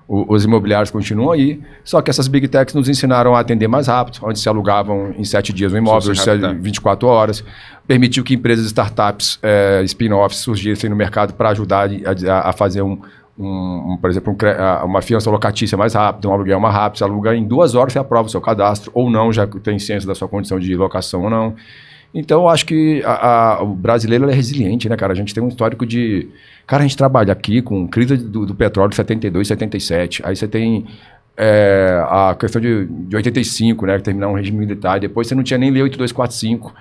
os imobiliários continuam aí, só que essas big techs nos ensinaram a atender mais rápido, onde se alugavam em 7 dias um imóvel, hoje é 24 horas. Permitiu que empresas, startups, spin-offs surgissem no mercado para ajudar a fazer por exemplo, uma fiança locatícia mais rápida, um aluguel mais rápido. Você aluga em 2 horas, você aprova o seu cadastro, ou não, já tem ciência da sua condição de locação ou não. Então, eu acho que o brasileiro é resiliente, né, cara? A gente tem um histórico de... Cara, a gente trabalha aqui com crise do petróleo de 72, 77. Aí você tem a questão de 85, né, terminar um regime militar. Depois você não tinha nem Lei 8245,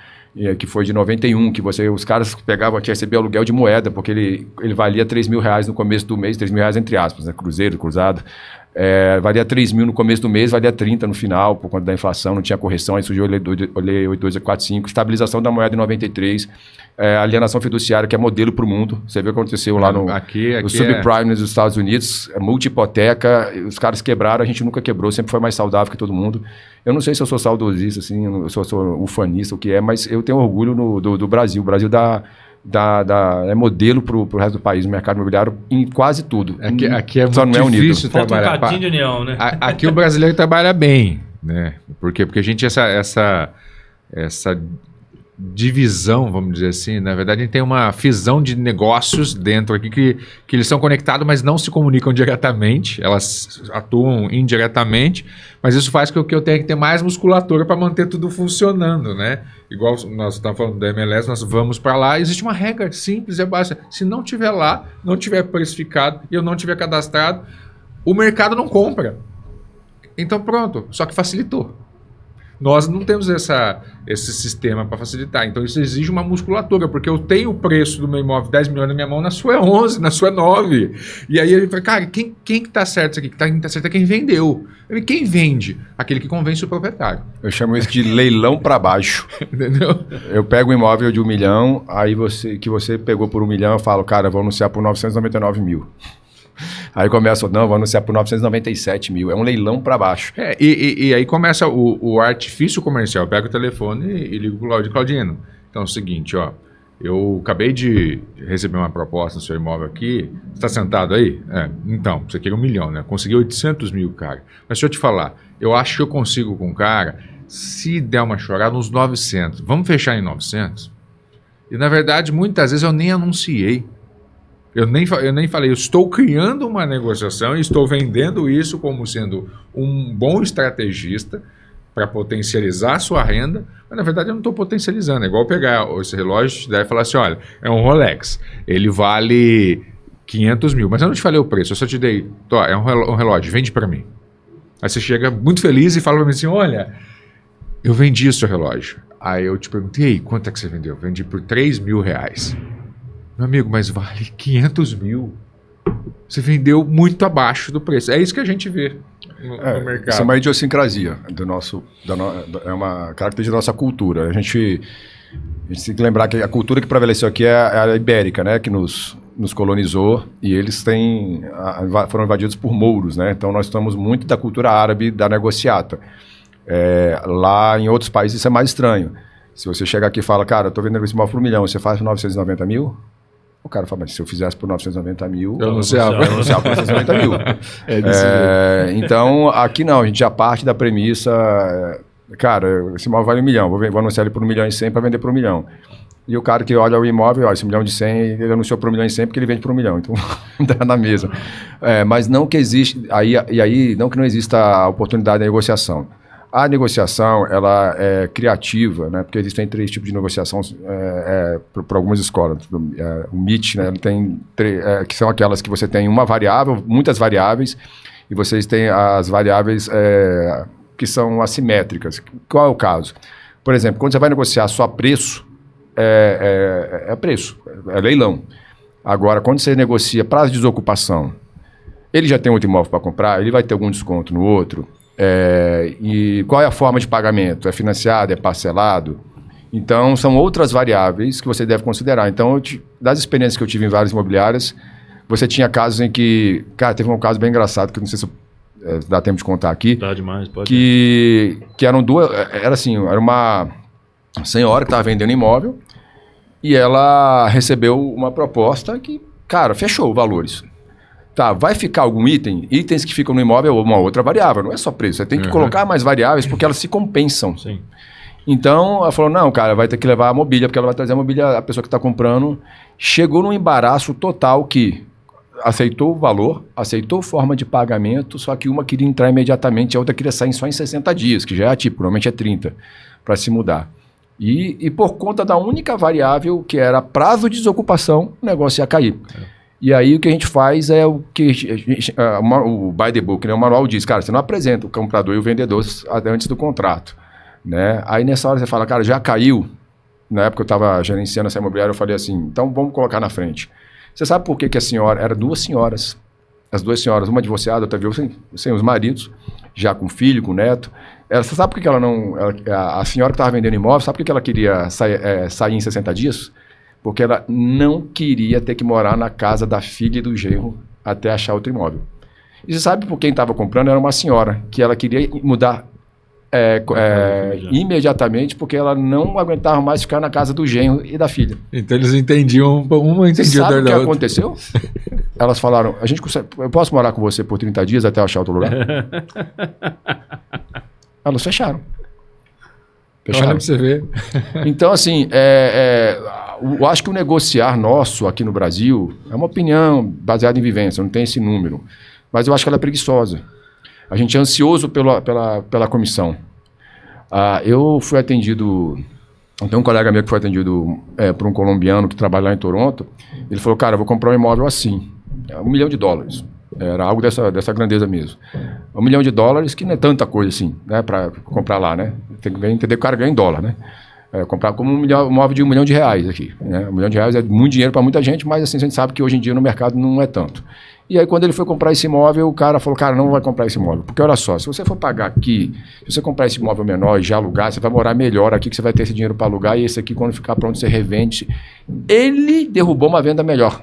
que foi de 91, que os caras pegavam aqui, recebiam aluguel de moeda, porque ele valia R$3.000 no começo do mês, R$3.000 entre aspas, né, cruzeiro, cruzado. Valia 3 mil no começo do mês, valia 30 no final, por conta da inflação, não tinha correção, aí surgiu a Lei 8245, estabilização da moeda em 93, alienação fiduciária, que é modelo para o mundo. Você viu o que aconteceu lá no subprime nos Estados Unidos, multi-hipoteca, os caras quebraram, a gente nunca quebrou, sempre foi mais saudável que todo mundo. Eu não sei se eu sou saudosista, assim, eu sou ufanista, o que é, mas eu tenho orgulho do Brasil. O Brasil é modelo para o resto do país, no mercado imobiliário, em quase tudo. Aqui é muito difícil trabalhar. Falta um cadinho de união, né? Aqui o brasileiro trabalha bem, né? Por quê? Porque a gente essa divisão, vamos dizer assim, na verdade a gente tem uma fisão de negócios dentro aqui que eles são conectados, mas não se comunicam diretamente, elas atuam indiretamente, mas isso faz com que eu tenha que ter mais musculatura para manter tudo funcionando, né? Igual nós estamos falando da MLS, nós vamos para lá, existe uma regra simples e básica, se não tiver lá, não tiver precificado e eu não tiver cadastrado, o mercado não compra. Então pronto, só que facilitou. Nós não temos esse sistema para facilitar. Então isso exige uma musculatura, porque eu tenho o preço do meu imóvel 10 milhões na minha mão, na sua é 11, na sua é 9. E aí ele fala, cara, quem que tá certo isso aqui? Quem tá certo é quem vendeu. E quem vende? Aquele que convence o proprietário. Eu chamo isso de leilão para baixo. Entendeu? Eu pego um imóvel de 1 milhão, aí você pegou por 1 milhão, eu falo, cara, vou anunciar por 999 mil. Aí começa, não, vou anunciar por 997 mil. É um leilão para baixo. E aí começa o artifício comercial. Eu pego o telefone e ligo pro Claudino. Então é o seguinte, ó. Eu acabei de receber uma proposta no seu imóvel aqui. Você está sentado aí? Então, você queria 1 milhão, né? Consegui 800 mil, cara. Mas deixa eu te falar. Eu acho que eu consigo com o cara, se der uma chorada, uns 900. Vamos fechar em 900? E na verdade, muitas vezes eu nem anunciei. Eu nem falei, eu estou criando uma negociação e estou vendendo isso como sendo um bom estrategista para potencializar a sua renda, mas na verdade eu não estou potencializando. É igual pegar esse relógio e falar assim, olha, é um Rolex, ele vale 500 mil, mas eu não te falei o preço, eu só te dei, é um relógio, vende para mim. Aí você chega muito feliz e fala para mim assim, olha, eu vendi o seu relógio. Aí eu te perguntei, e aí, quanto é que você vendeu? Eu vendi por 3 mil reais. Meu amigo, mas vale 500 mil. Você vendeu muito abaixo do preço. É isso que a gente vê no mercado. Isso é uma idiosincrasia é uma característica da nossa cultura. A gente tem que lembrar que a cultura que prevaleceu aqui é a ibérica, né? Que nos colonizou e eles foram invadidos por mouros, né? Então nós estamos muito da cultura árabe da negociata. Lá em outros países isso é mais estranho. Se você chegar aqui e fala, cara, eu estou vendendo esse imóvel por 1 milhão, você faz por 990 mil? O cara fala, mas se eu fizesse por 990 mil, eu anunciava por 990 mil. Então, aqui não, a gente já parte da premissa, cara, esse imóvel vale 1 milhão, vou anunciar ele por 1 milhão e 100 para vender por 1 milhão. E o cara que olha o imóvel, olha, esse 1 milhão de 100, ele anunciou por 1 milhão e 100 porque ele vende por 1 milhão, então dá na mesa. Mas não que existe, não que não exista a oportunidade de negociação. A negociação, ela é criativa, né? Porque existem 3 tipos de negociação para algumas escolas. O MIT, né? Ele tem que são aquelas que você tem uma variável, muitas variáveis, e vocês têm as variáveis que são assimétricas. Qual é o caso? Por exemplo, quando você vai negociar só preço, preço, é leilão. Agora, quando você negocia prazo de desocupação, ele já tem outro imóvel para comprar, ele vai ter algum desconto no outro. E qual é a forma de pagamento? É financiado? É parcelado? Então, são outras variáveis que você deve considerar. Então, das experiências que eu tive em várias imobiliárias, você tinha casos em que... Cara, teve um caso bem engraçado, que eu não sei se dá tempo de contar aqui. Dá demais, pode. Que eram duas... Era uma senhora que estava vendendo imóvel e ela recebeu uma proposta que, cara, fechou valores. Tá, vai ficar algum itens que ficam no imóvel ou uma outra variável, não é só preço, você tem que colocar mais variáveis porque elas se compensam. Sim. Então, ela falou, não, cara, vai ter que levar a mobília, porque ela vai trazer a mobília, a pessoa que está comprando. Chegou num embaraço total que aceitou o valor, aceitou forma de pagamento, só que uma queria entrar imediatamente, a outra queria sair só em 60 dias, que já é atípico, normalmente é 30, para se mudar. E por conta da única variável, que era prazo de desocupação, o negócio ia cair. E aí o que a gente faz é o que o by the book, né? O manual diz, cara, você não apresenta o comprador e o vendedor antes do contrato, né? Aí nessa hora você fala, cara, já caiu. Na época eu estava gerenciando essa imobiliária, eu falei assim, então vamos colocar na frente. Você sabe por que a senhora, eram 2 senhoras, as 2 senhoras, uma divorciada, outra viúva, sem os maridos, já com filho, com neto. Você sabe por que ela não, a senhora que estava vendendo imóvel, sabe por que ela queria sair em 60 dias? Porque ela não queria ter que morar na casa da filha e do genro até achar outro imóvel. E você sabe por quem estava comprando? Era uma senhora, que ela queria mudar imediatamente, porque ela não aguentava mais ficar na casa do genro e da filha. Então eles entendiam, uma entendia da outra. Sabe o que outra. aconteceu? Elas falaram, eu posso morar com você por 30 dias até achar outro lugar? Elas fecharam. Olha pra você ver. Então, assim, eu acho que o negociar nosso aqui no Brasil é uma opinião baseada em vivência, não tem esse número. Mas eu acho que ela é preguiçosa. A gente é ansioso pela comissão. Eu fui atendido... Tem um colega meu que foi atendido por um colombiano que trabalha lá em Toronto. Ele falou, cara, eu vou comprar um imóvel assim, $1 milhão. Era algo dessa grandeza mesmo. $1 milhão, que não é tanta coisa assim, né, para comprar lá, né? tem que entender que o cara ganha em dólar, né? Comprar como um imóvel de R$1 milhão aqui, né? R$1 milhão é muito dinheiro para muita gente, mas assim, a gente sabe que hoje em dia no mercado não é tanto. E aí quando ele foi comprar esse imóvel, o cara falou, cara, não vai comprar esse imóvel, porque olha só, se você for pagar aqui, se você comprar esse imóvel menor e já alugar, você vai morar melhor aqui, que você vai ter esse dinheiro para alugar, e esse aqui quando ficar pronto você revende. Ele derrubou uma venda melhor.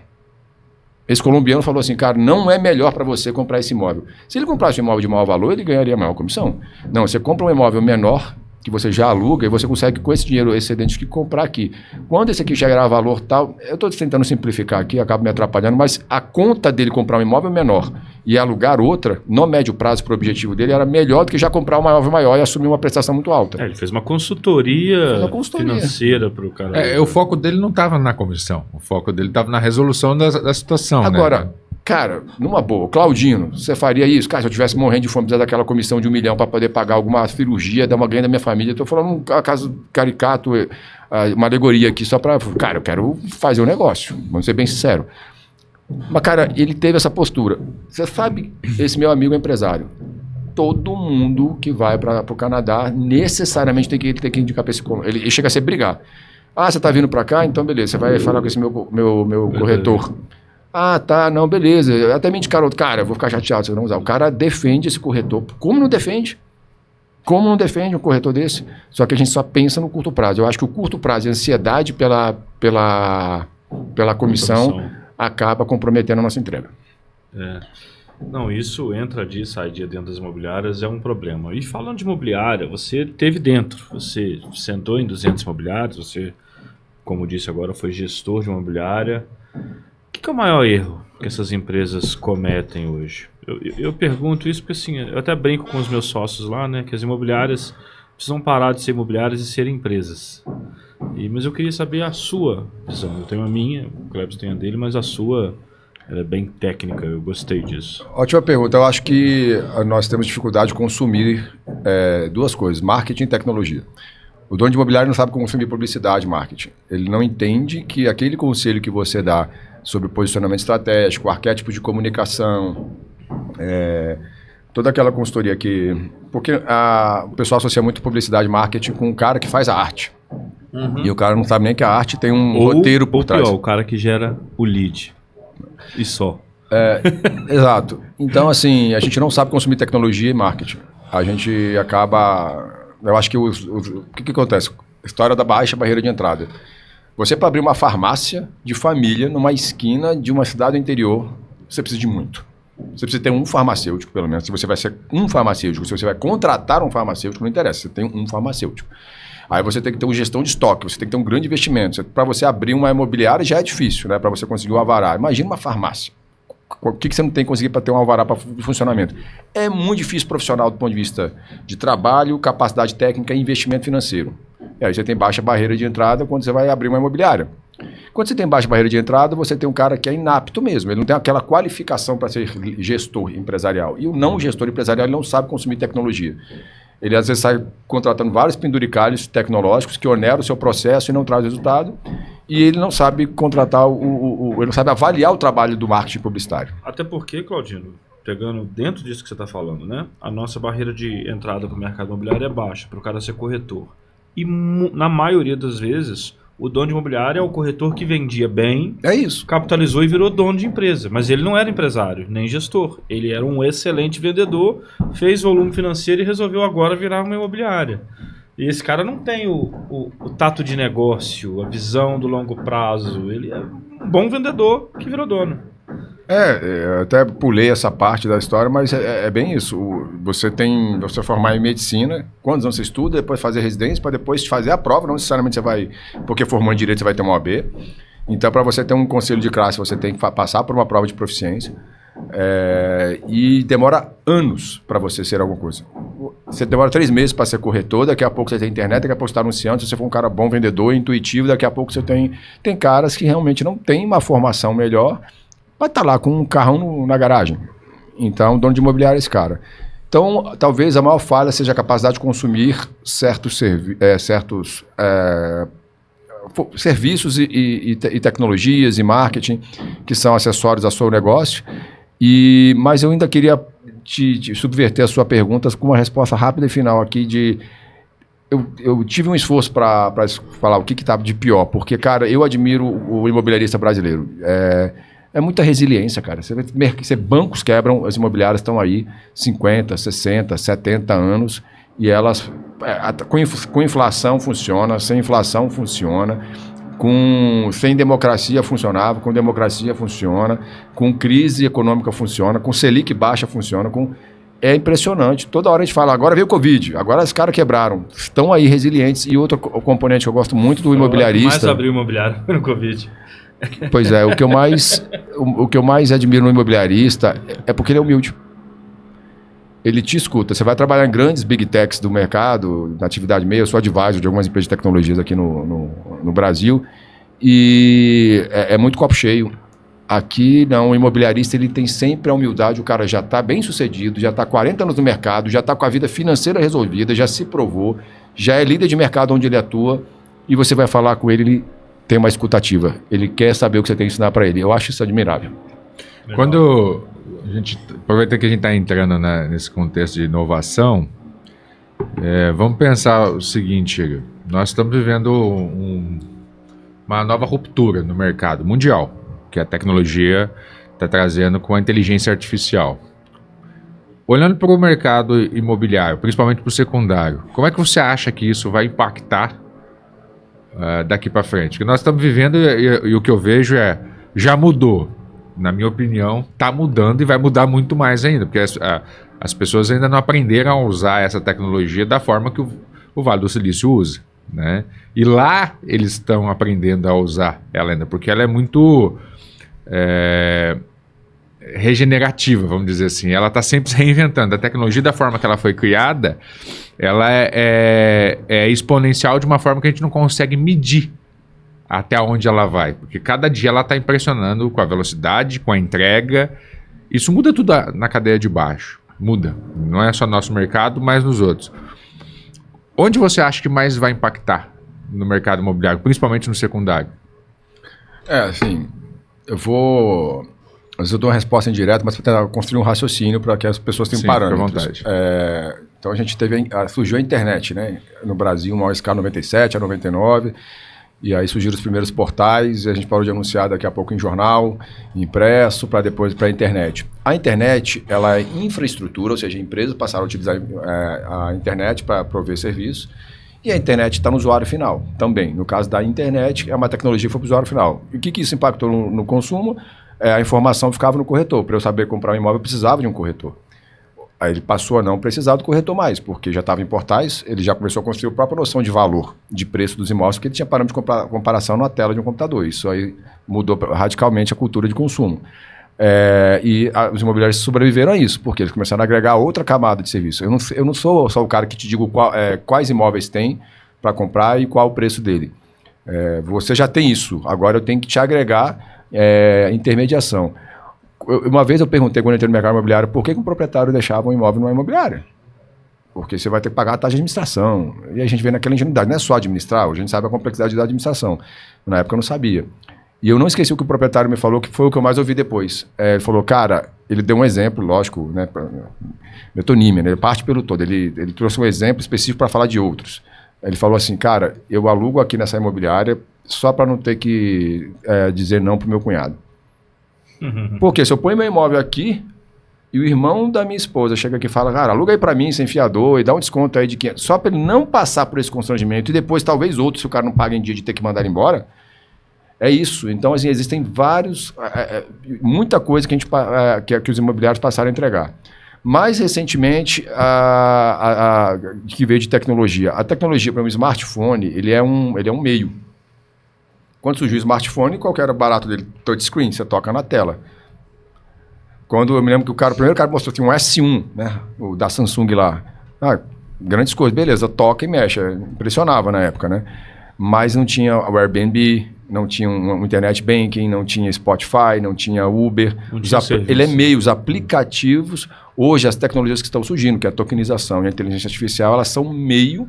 Esse colombiano falou assim, cara, não é melhor para você comprar esse imóvel. Se ele comprasse um imóvel de maior valor, ele ganharia maior comissão. Não, você compra um imóvel menor, que você já aluga, e você consegue com esse dinheiro excedente que comprar aqui. Quando esse aqui gerar valor tal, eu estou tentando simplificar aqui, acabo me atrapalhando, mas a conta dele comprar um imóvel menor e alugar outra, no médio prazo, para o objetivo dele, era melhor do que já comprar um imóvel maior e assumir uma prestação muito alta. Ele fez uma consultoria financeira para o cara. O foco dele não estava na comissão, o foco dele estava na resolução da situação. Agora, né? Cara, numa boa, Claudino, você faria isso? Cara, se eu tivesse morrendo de fome, precisar daquela comissão de R$1 milhão para poder pagar alguma cirurgia, dar uma ganha da minha família. Estou falando um caso caricato, uma alegoria aqui só para... Cara, eu quero fazer um negócio, vamos ser bem sinceros. Mas, cara, ele teve essa postura. Você sabe, esse meu amigo é empresário. Todo mundo que vai para o Canadá necessariamente tem que indicar para esse... Ele chega a ser brigar. Ah, você está vindo para cá? Então, beleza, você vai falar com esse meu corretor. Ah, tá, não, beleza. Até me indicaram outro. Cara, eu vou ficar chateado se eu não usar. O cara defende esse corretor. Como não defende? Como não defende um corretor desse? Só que a gente só pensa no curto prazo. Eu acho que o curto prazo e a ansiedade pela comissão acaba comprometendo a nossa entrega. Não, isso entra dia e sai dia dentro das imobiliárias, é um problema. E falando de imobiliária, você teve dentro. Você sentou em 200 imobiliários, você, como disse agora, foi gestor de imobiliária. O que é o maior erro que essas empresas cometem hoje? Eu pergunto isso porque assim, eu até brinco com os meus sócios lá, né, que as imobiliárias precisam parar de ser imobiliárias e serem empresas. Mas eu queria saber a sua visão. Eu tenho a minha, o Cleber tem a dele, mas a sua ela é bem técnica, eu gostei disso. Ótima pergunta. Eu acho que nós temos dificuldade de consumir duas coisas, marketing e tecnologia. O dono de imobiliário não sabe consumir publicidade e marketing. Ele não entende que aquele conselho que você dá sobre posicionamento estratégico, arquétipo de comunicação, toda aquela consultoria que... Porque o pessoal associa muito publicidade e marketing com um cara que faz a arte. E o cara não sabe nem que a arte tem um roteiro por trás. Pior, o cara que gera o lead. E só. Exato. Então, assim, a gente não sabe consumir tecnologia e marketing. A gente acaba... Eu acho que o que acontece? História da baixa barreira de entrada. Você, para abrir uma farmácia de família numa esquina de uma cidade do interior, você precisa de muito. Você precisa ter um farmacêutico, pelo menos. Se você vai ser um farmacêutico, se você vai contratar um farmacêutico, não interessa, você tem um farmacêutico. Aí você tem que ter uma gestão de estoque, você tem que ter um grande investimento. Para você abrir uma imobiliária já é difícil, né? Para você conseguir o alvará. Imagina uma farmácia. O que você não tem que conseguir para ter um alvará para funcionamento? É muito difícil profissional do ponto de vista de trabalho, capacidade técnica e investimento financeiro. E aí você tem baixa barreira de entrada quando você vai abrir uma imobiliária. Quando você tem baixa barreira de entrada, você tem um cara que é inapto mesmo. Ele não tem aquela qualificação para ser gestor empresarial. E o não gestor empresarial ele não sabe consumir tecnologia. Ele às vezes sai contratando vários penduricalhos tecnológicos que oneram o seu processo e não traz resultado. E ele não sabe contratar, ele não sabe avaliar o trabalho do marketing publicitário. Até porque, Claudino, pegando dentro disso que você está falando, né? A nossa barreira de entrada para o mercado imobiliário é baixa, para o cara ser corretor. E na maioria das vezes, o dono de imobiliário é o corretor que vendia bem, capitalizou e virou dono de empresa. Mas ele não era empresário, nem gestor. Ele era um excelente vendedor, fez volume financeiro e resolveu agora virar uma imobiliária. E esse cara não tem o tato de negócio, a visão do longo prazo. Ele é um bom vendedor que virou dono. Eu até pulei essa parte da história, mas é bem isso. Você formar em medicina, quantos anos você estuda, depois fazer residência, para depois fazer a prova, não necessariamente você vai, porque formou em direito você vai ter uma OAB. Então, para você ter um conselho de classe, você tem que passar por uma prova de proficiência. E demora anos para você ser alguma coisa. Você demora 3 meses para ser corretor, daqui a pouco você tem internet, daqui a pouco você está anunciando, se você for um cara bom vendedor, intuitivo, daqui a pouco você tem caras que realmente não têm uma formação melhor, vai estar lá com um carrão na garagem. Então, o dono de imobiliário é esse cara. Então, talvez a maior falha seja a capacidade de consumir certos serviços e tecnologias e marketing que são acessórios ao seu negócio. Mas eu ainda queria te subverter a sua pergunta com uma resposta rápida e final aqui eu tive um esforço para falar o que estava de pior, porque, cara, eu admiro o imobiliarista brasileiro. É muita resiliência, cara. Bancos quebram, as imobiliárias estão aí 50, 60, 70 anos e elas, com inflação funciona, sem inflação funciona, sem democracia funcionava, com democracia funciona, com crise econômica funciona, com Selic baixa funciona, É impressionante. Toda hora a gente fala, agora veio o Covid, agora os caras quebraram. Estão aí resilientes. E outro componente que eu gosto muito do imobiliarista... mais abriu imobiliário no Covid. Pois é, o que eu mais admiro no imobiliarista é porque ele é humilde. Ele te escuta. Você vai trabalhar em grandes big techs do mercado, na atividade meia, eu sou advisor de algumas empresas de tecnologias aqui no Brasil, e é muito copo cheio. Aqui, não, o imobiliarista ele tem sempre a humildade, o cara já está bem sucedido, já está 40 anos no mercado, já está com a vida financeira resolvida, já se provou, já é líder de mercado onde ele atua, e você vai falar com ele tem uma escutativa, ele quer saber o que você tem que ensinar para ele. Eu acho isso admirável. Legal. Quando a gente, aproveita que a gente está entrando nesse contexto de inovação, vamos pensar o seguinte, Igor, nós estamos vivendo uma nova ruptura no mercado mundial, que a tecnologia está trazendo com a inteligência artificial. Olhando para o mercado imobiliário, principalmente para o secundário, como é que você acha que isso vai impactar daqui para frente? Porque nós estamos vivendo e o que eu vejo já mudou. Na minha opinião, está mudando e vai mudar muito mais ainda, porque as pessoas ainda não aprenderam a usar essa tecnologia da forma que o Vale do Silício usa, né? E lá eles estão aprendendo a usar ela ainda, porque ela é muito regenerativa, vamos dizer assim. Ela está sempre se reinventando. A tecnologia, da forma que ela foi criada, ela é exponencial de uma forma que a gente não consegue medir até onde ela vai, porque cada dia ela está impressionando com a velocidade, com a entrega. Isso muda tudo na cadeia de baixo. Muda. Não é só no nosso mercado, mas nos outros. Onde você acha que mais vai impactar no mercado imobiliário, principalmente no secundário? Assim, eu dou uma resposta indireta, mas para tentar construir um raciocínio para que as pessoas tenham parâmetros. Fica à vontade. Então a gente surgiu a internet, né? No Brasil, uma OSK 97, a 99, e aí surgiram os primeiros portais, e a gente parou de anunciar daqui a pouco em jornal, impresso, para depois para a internet. A internet, ela é infraestrutura, ou seja, empresas passaram a utilizar a internet para prover serviço, e a internet está no usuário final também. No caso da internet, é uma tecnologia que foi para o usuário final. E o que isso impactou no consumo? A informação ficava no corretor. Para eu saber comprar um imóvel, eu precisava de um corretor. Aí ele passou a não precisar do corretor mais, porque já estava em portais, ele já começou a construir a própria noção de valor, de preço dos imóveis, porque ele tinha parâmetro de comparação na tela de um computador. Isso aí mudou radicalmente a cultura de consumo. Os imobiliários sobreviveram a isso, porque eles começaram a agregar outra camada de serviço. Eu não sou só o cara que te digo quais imóveis tem para comprar e qual o preço dele. Você já tem isso, agora eu tenho que te agregar intermediação. Uma vez eu perguntei, quando eu entrei no mercado imobiliário, por que um proprietário deixava um imóvel numa imobiliária? Porque você vai ter que pagar a taxa de administração. E a gente vê naquela ingenuidade, não é só administrar, a gente sabe a complexidade da administração. Na época eu não sabia. E eu não esqueci o que o proprietário me falou, que foi o que eu mais ouvi depois. Ele falou, cara, ele deu um exemplo, lógico, né, metonímia, né, ele parte pelo todo. Ele trouxe um exemplo específico para falar de outros. Ele falou assim, cara, eu alugo aqui nessa imobiliária só para não ter que dizer não para o meu cunhado. Porque se eu ponho meu imóvel aqui e o irmão da minha esposa chega aqui e fala, cara, aluga aí para mim sem fiador e dá um desconto aí de 500, só para ele não passar por esse constrangimento e depois talvez outro, se o cara não paga em dia, de ter que mandar ele embora, é isso. Então, assim, existem muita coisa que, que os imobiliários passaram a entregar. Mais recentemente, que veio de tecnologia. A tecnologia para um smartphone, ele é um meio. Quando surgiu o smartphone, qual que era o barato dele? Touchscreen, você toca na tela. Quando eu me lembro que o primeiro cara mostrou assim, um S1, né? O da Samsung lá. Grandes coisas, beleza, toca e mexe. Impressionava na época, né? Mas não tinha o Airbnb, não tinha um internet banking, não tinha Spotify, não tinha Uber. Ele é meio, os aplicativos. Hoje, as tecnologias que estão surgindo, que é a tokenização e a inteligência artificial, elas são meio.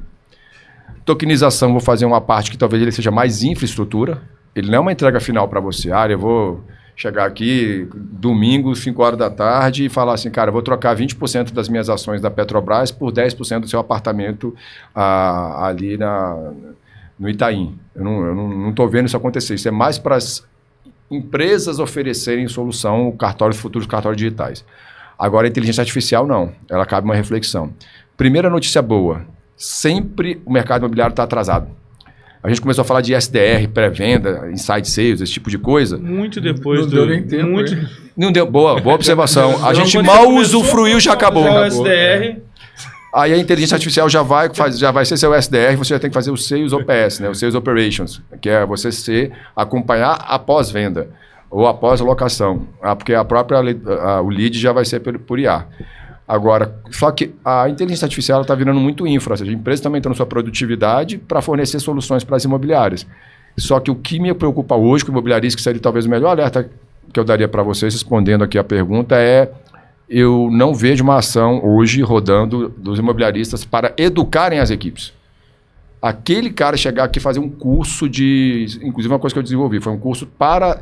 Tokenização, vou fazer uma parte que talvez ele seja mais infraestrutura. Ele não é uma entrega final para você. Eu vou chegar aqui domingo, 5 horas da tarde e falar assim, cara, eu vou trocar 20% das minhas ações da Petrobras por 10% do seu apartamento ali no Itaim. Eu não estou vendo isso acontecer. Isso é mais para as empresas oferecerem solução, futuros cartórios digitais. Agora, a inteligência artificial, não. Ela cabe uma reflexão. Primeira notícia boa. Sempre o mercado imobiliário está atrasado. A gente começou a falar de SDR, pré-venda, inside sales, esse tipo de coisa. Muito depois não deu nem tempo. Não deu. Boa observação. A gente mal usufruiu, já acabou. O SDR. Aí a inteligência artificial já vai ser seu SDR, você já tem que fazer o Sales OPS, né? O Sales Operations, que é você acompanhar após venda ou após locação, porque o lead já vai ser por IA. Agora, só que a inteligência artificial está virando muito infra, ou seja, a empresa está aumentando sua produtividade para fornecer soluções para as imobiliárias. Só que o que me preocupa hoje com o imobiliarista, que seria talvez o melhor alerta que eu daria para vocês, respondendo aqui a pergunta, eu não vejo uma ação hoje rodando dos imobiliaristas para educarem as equipes. Aquele cara chegar aqui e fazer um curso inclusive uma coisa que eu desenvolvi, foi um curso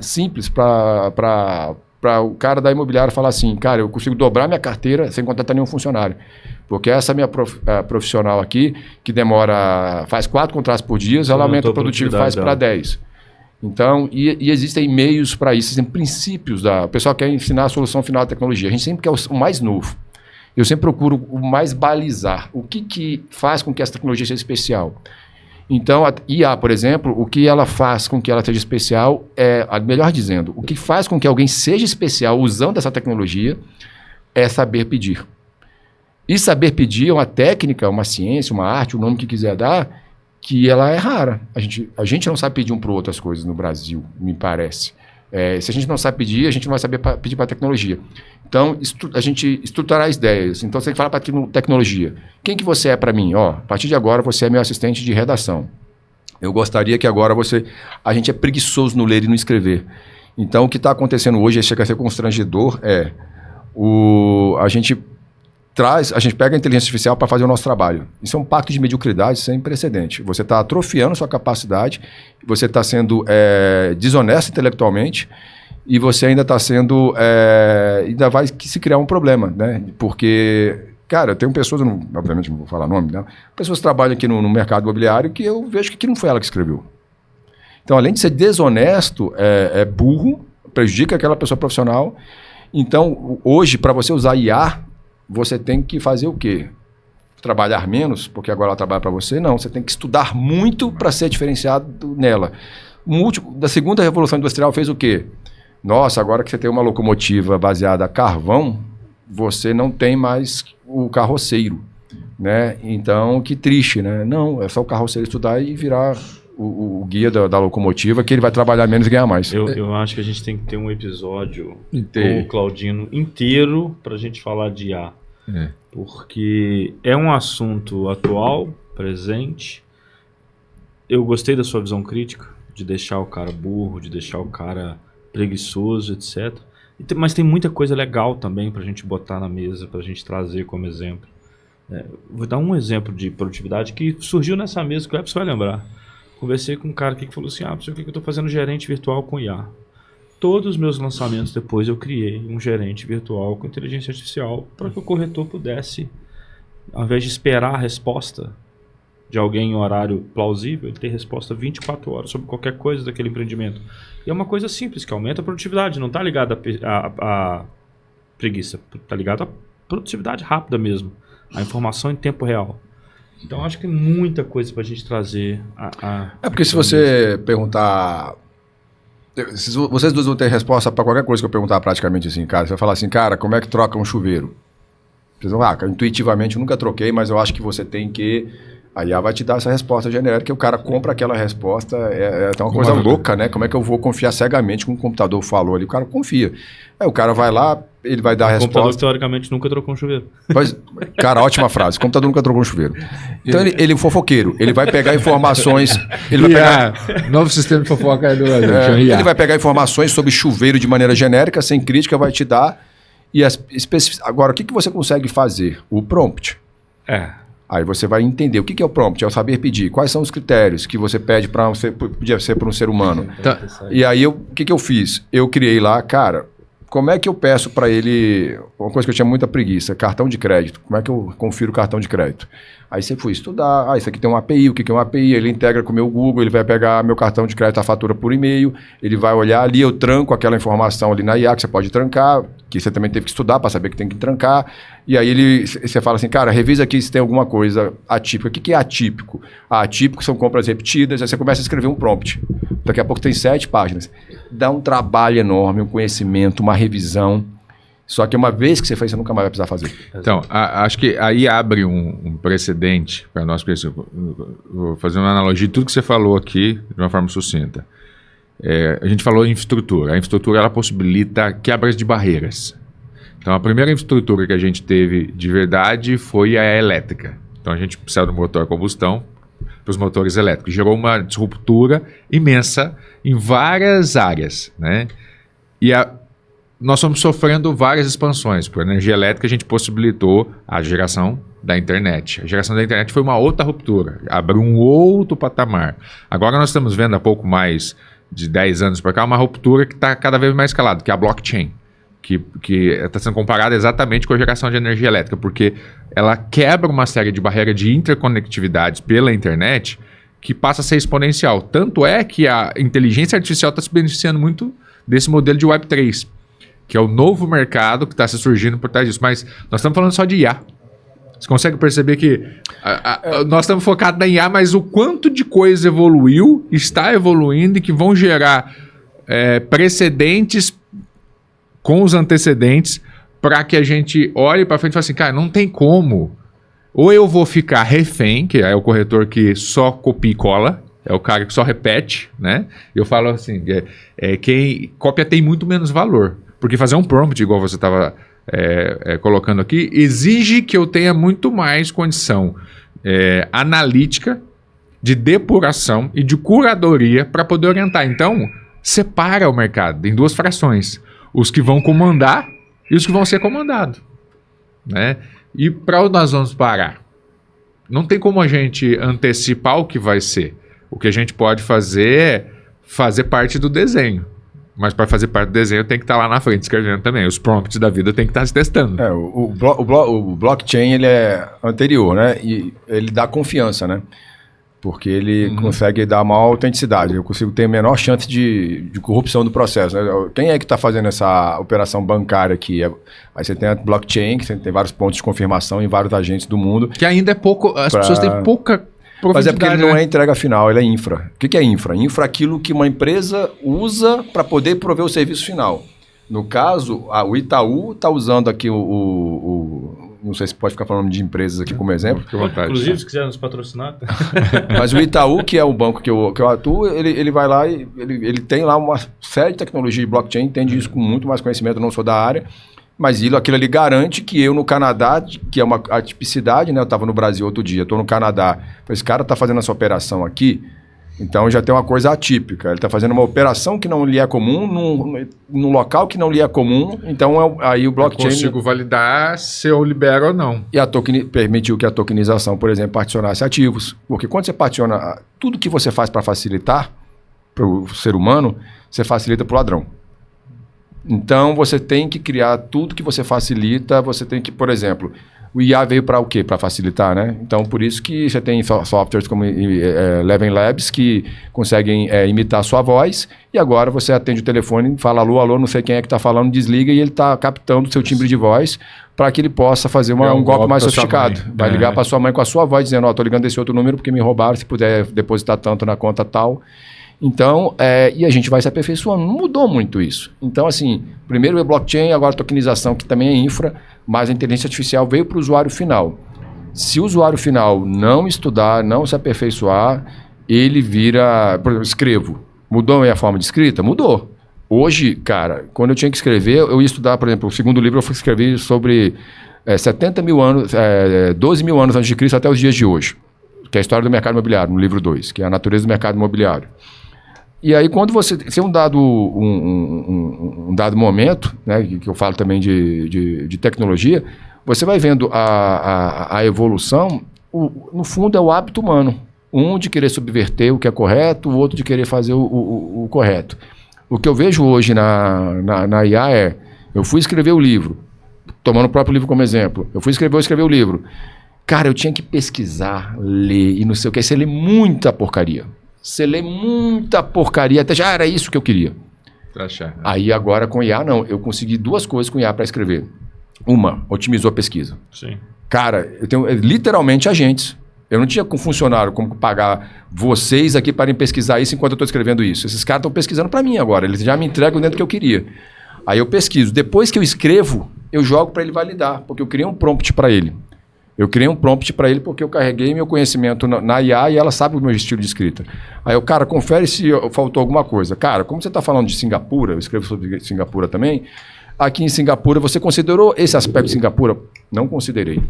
simples para o cara da imobiliária falar assim, cara, eu consigo dobrar minha carteira sem contratar nenhum funcionário. Porque essa minha profissional aqui, que faz 4 contratos por dia, ela aumenta a produtividade e faz para 10. Então, e existem meios para isso, existem princípios. O pessoal quer ensinar a solução final da tecnologia. A gente sempre quer o mais novo. Eu sempre procuro o mais balizar. O que faz com que essa tecnologia seja especial? Então, a IA, por exemplo, o que ela faz com que ela seja especial melhor dizendo, o que faz com que alguém seja especial usando essa tecnologia é saber pedir. E saber pedir é uma técnica, uma ciência, uma arte, o nome que quiser dar, que ela é rara. A gente não sabe pedir um para o outro as coisas no Brasil, me parece. Se a gente não sabe pedir, a gente não vai saber pedir para a tecnologia. Então, a gente estruturar as ideias. Então, você tem que falar para tecnologia. Quem que você é para mim? A partir de agora, você é meu assistente de redação. Eu gostaria que agora a gente é preguiçoso no ler e no escrever. Então, o que está acontecendo hoje, chega a ser constrangedor, a gente pega a inteligência artificial para fazer o nosso trabalho. Isso é um pacto de mediocridade sem precedente. Você está atrofiando sua capacidade, você está sendo desonesto intelectualmente e você ainda está sendo... ainda vai se criar um problema, né? Porque, cara, eu tenho pessoas, obviamente não vou falar nome, né? Pessoas que trabalham aqui no mercado imobiliário que eu vejo que não foi ela que escreveu. Então, além de ser desonesto, é burro, prejudica aquela pessoa profissional. Então, hoje, para você usar IA, você tem que fazer o quê? Trabalhar menos, porque agora ela trabalha para você? Não, você tem que estudar muito para ser diferenciado nela. Da segunda revolução industrial fez o quê? Nossa, agora que você tem uma locomotiva baseada a carvão, você não tem mais o carroceiro, né? Então, que triste, né? Não, é só o carroceiro estudar e virar o guia da locomotiva, que ele vai trabalhar menos e ganhar mais. Eu acho que a gente tem que ter um episódio com o Claudino inteiro para a gente falar de IA. Porque é um assunto atual, presente. Eu gostei da sua visão crítica, de deixar o cara burro, de deixar o cara preguiçoso, etc. Mas tem muita coisa legal também para a gente botar na mesa, para a gente trazer como exemplo. Vou dar um exemplo de produtividade que surgiu nessa mesa, que o Epson vai lembrar. Conversei com um cara aqui que falou assim, por que eu estou fazendo gerente virtual com IA? Todos os meus lançamentos depois eu criei um gerente virtual com inteligência artificial para que o corretor pudesse, ao invés de esperar a resposta de alguém em horário plausível, ele ter resposta 24 horas sobre qualquer coisa daquele empreendimento. E é uma coisa simples, que aumenta a produtividade, não está ligado a preguiça, está ligado à produtividade rápida mesmo, a informação em tempo real. Então, acho que tem muita coisa para a gente trazer. Porque se você perguntar... Vocês dois vão ter resposta para qualquer coisa que eu perguntar praticamente assim, cara. Você vai falar assim, cara, como é que troca um chuveiro? Vocês vão falar, intuitivamente eu nunca troquei, mas eu acho que você tem que... A IA vai te dar essa resposta genérica, que o cara compra aquela resposta, é uma coisa louca, né? Como é que eu vou confiar cegamente com o computador falou ali? O cara confia. Aí o cara vai lá, ele vai dar a resposta. O computador, teoricamente, nunca trocou um chuveiro. Mas, cara, ótima frase. O computador nunca trocou um chuveiro. Então, ele é fofoqueiro. Ele vai pegar informações... Novo sistema de fofoca do ele vai pegar informações sobre chuveiro de maneira genérica, sem crítica, vai te dar. Agora, o que você consegue fazer? O prompt. Aí você vai entender o que é o prompt, é o saber pedir, quais são os critérios que você pede podia ser para um ser humano. Tá. E aí, o que eu fiz? Eu criei lá, cara, como é que eu peço para ele, uma coisa que eu tinha muita preguiça, cartão de crédito, como é que eu confiro o cartão de crédito? Aí você fui estudar, isso aqui tem uma API, o que é uma API? Ele integra com o meu Google, ele vai pegar meu cartão de crédito, a fatura por e-mail, ele vai olhar ali, eu tranco aquela informação ali na IA, que você pode trancar, que você também teve que estudar para saber que tem que trancar, e aí você fala assim, cara, revisa aqui se tem alguma coisa atípica. O que é atípico? Atípico são compras repetidas, aí você começa a escrever um prompt. Daqui a pouco tem 7 páginas. Dá um trabalho enorme, um conhecimento, uma revisão. Só que uma vez que você fez, você nunca mais vai precisar fazer. Então, acho que aí abre um precedente para nós. Vou fazer uma analogia de tudo que você falou aqui de uma forma sucinta. A gente falou em infraestrutura. A infraestrutura ela possibilita quebras de barreiras. Então, a primeira infraestrutura que a gente teve de verdade foi a elétrica. Então, a gente saiu do motor a combustão para os motores elétricos. Gerou uma disruptura imensa em várias áreas, né? Nós estamos sofrendo várias expansões. Por energia elétrica, a gente possibilitou a geração da internet. A geração da internet foi uma outra ruptura, abriu um outro patamar. Agora nós estamos vendo há pouco mais de 10 anos para cá uma ruptura que está cada vez mais escalada, que é a blockchain, que está sendo comparada exatamente com a geração de energia elétrica, porque ela quebra uma série de barreiras de interconectividades pela internet que passa a ser exponencial. Tanto é que a inteligência artificial está se beneficiando muito desse modelo de Web3, que é o novo mercado que está se surgindo por trás disso. Mas nós estamos falando só de IA. Você consegue perceber que nós estamos focados na IA, mas o quanto de coisa evoluiu, está evoluindo e que vão gerar precedentes com os antecedentes para que a gente olhe para frente e fale assim, cara, não tem como. Ou eu vou ficar refém, que é o corretor que só copia e cola, é o cara que só repete, né? Eu falo assim, quem cópia tem muito menos valor. Porque fazer um prompt, igual você estava colocando aqui, exige que eu tenha muito mais condição analítica, de depuração e de curadoria para poder orientar. Então, separa o mercado em 2 frações. Os que vão comandar e os que vão ser comandados. Né? E para onde nós vamos parar? Não tem como a gente antecipar o que vai ser. O que a gente pode fazer é fazer parte do desenho. Mas para fazer parte do desenho tem que estar lá na frente escrevendo também. Os prompts da vida tem que estar se testando. O blockchain ele é anterior, né? E ele dá confiança, né? Porque ele consegue dar maior autenticidade. Eu consigo ter a menor chance de corrupção do processo. Né? Quem é que está fazendo essa operação bancária aqui? Aí você tem a blockchain, que você tem vários pontos de confirmação em vários agentes do mundo. Que ainda é pouco... As pessoas têm pouca... Mas é porque ele não é entrega final, ele é infra. O que é infra? Infra é aquilo que uma empresa usa para poder prover o serviço final. No caso, o Itaú está usando aqui não sei se pode ficar falando de empresas aqui como exemplo. Inclusive, se quiser nos patrocinar. Mas o Itaú, que é o banco que eu atuo, ele vai lá e ele tem lá uma série de tecnologia de blockchain, entende isso com muito mais conhecimento, eu não sou da área. Mas aquilo ali garante que eu no Canadá, que é uma atipicidade, né? Eu estava no Brasil outro dia, estou no Canadá. Esse cara está fazendo essa operação aqui, então já tem uma coisa atípica. Ele está fazendo uma operação que não lhe é comum, num local que não lhe é comum. Então aí o blockchain... Eu consigo validar se eu libero ou não. E permitiu que a tokenização, por exemplo, particionasse ativos. Porque quando você particiona, tudo que você faz para facilitar para o ser humano, você facilita para o ladrão. Então, você tem que criar tudo que você facilita, você tem que, por exemplo, o IA veio para o quê? Para facilitar, né? Então, por isso que você tem softwares como Eleven Labs que conseguem imitar a sua voz e agora você atende o telefone, fala alô, alô, não sei quem é que está falando, desliga e ele está captando o seu timbre de voz para que ele possa fazer um golpe mais sofisticado. Vai ligar para sua mãe com a sua voz dizendo, estou ligando desse outro número porque me roubaram, se puder depositar tanto na conta tal... Então, e a gente vai se aperfeiçoando. Não mudou muito isso. Então, assim, primeiro é blockchain, agora tokenização, que também é infra, mas a inteligência artificial veio para o usuário final. Se o usuário final não estudar, não se aperfeiçoar, ele vira... Por exemplo, escrevo. Mudou a minha forma de escrita? Mudou. Hoje, cara, quando eu tinha que escrever, eu ia estudar, por exemplo, o segundo livro eu fui escrever sobre 70 mil anos, 12 mil anos antes de Cristo até os dias de hoje, que é a história do mercado imobiliário, no livro 2, que é a natureza do mercado imobiliário. E aí, quando você tem um dado momento, né, que eu falo também de tecnologia, você vai vendo a evolução no fundo, é o hábito humano. Um de querer subverter o que é correto, o outro de querer fazer o correto. O que eu vejo hoje na IA é, eu fui escrever o livro, tomando o próprio livro como exemplo, eu escrever o livro. Cara, eu tinha que pesquisar, ler e não sei o que. Você lê muita porcaria. Até já era isso que eu queria. Aí agora com IA, não. Eu consegui 2 coisas com IA para escrever. Uma, otimizou a pesquisa. Sim. Cara, eu tenho literalmente agentes. Eu não tinha com funcionário como pagar vocês aqui para pesquisar isso enquanto eu estou escrevendo isso. Esses caras estão pesquisando para mim agora. Eles já me entregam dentro do que eu queria. Aí eu pesquiso. Depois que eu escrevo, eu jogo para ele validar, porque eu criei um prompt para ele. Porque eu carreguei meu conhecimento na IA e ela sabe o meu estilo de escrita. Aí eu, cara, confere se faltou alguma coisa. Cara, como você está falando de Singapura, eu escrevo sobre Singapura também, aqui em Singapura, você considerou esse aspecto de Singapura? Não considerei.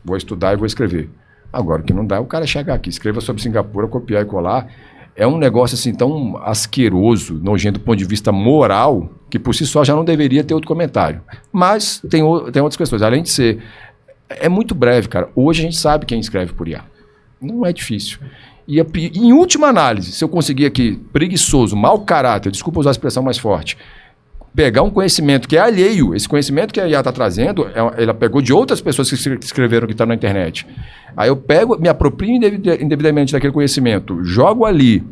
Vou estudar e vou escrever. Agora, o que não dá é o cara chegar aqui, escreva sobre Singapura, copiar e colar. É um negócio assim tão asqueroso, nojento do ponto de vista moral, que por si só já não deveria ter outro comentário. Mas tem outras questões. Além de ser... É muito breve, cara. Hoje a gente sabe quem escreve por IA. Não é difícil. E em última análise, se eu conseguir aqui, preguiçoso, mau caráter, desculpa usar a expressão mais forte, pegar um conhecimento que é alheio, esse conhecimento que a IA está trazendo, ela pegou de outras pessoas que escreveram que está na internet. Aí eu pego, me aproprio indevidamente daquele conhecimento, jogo ali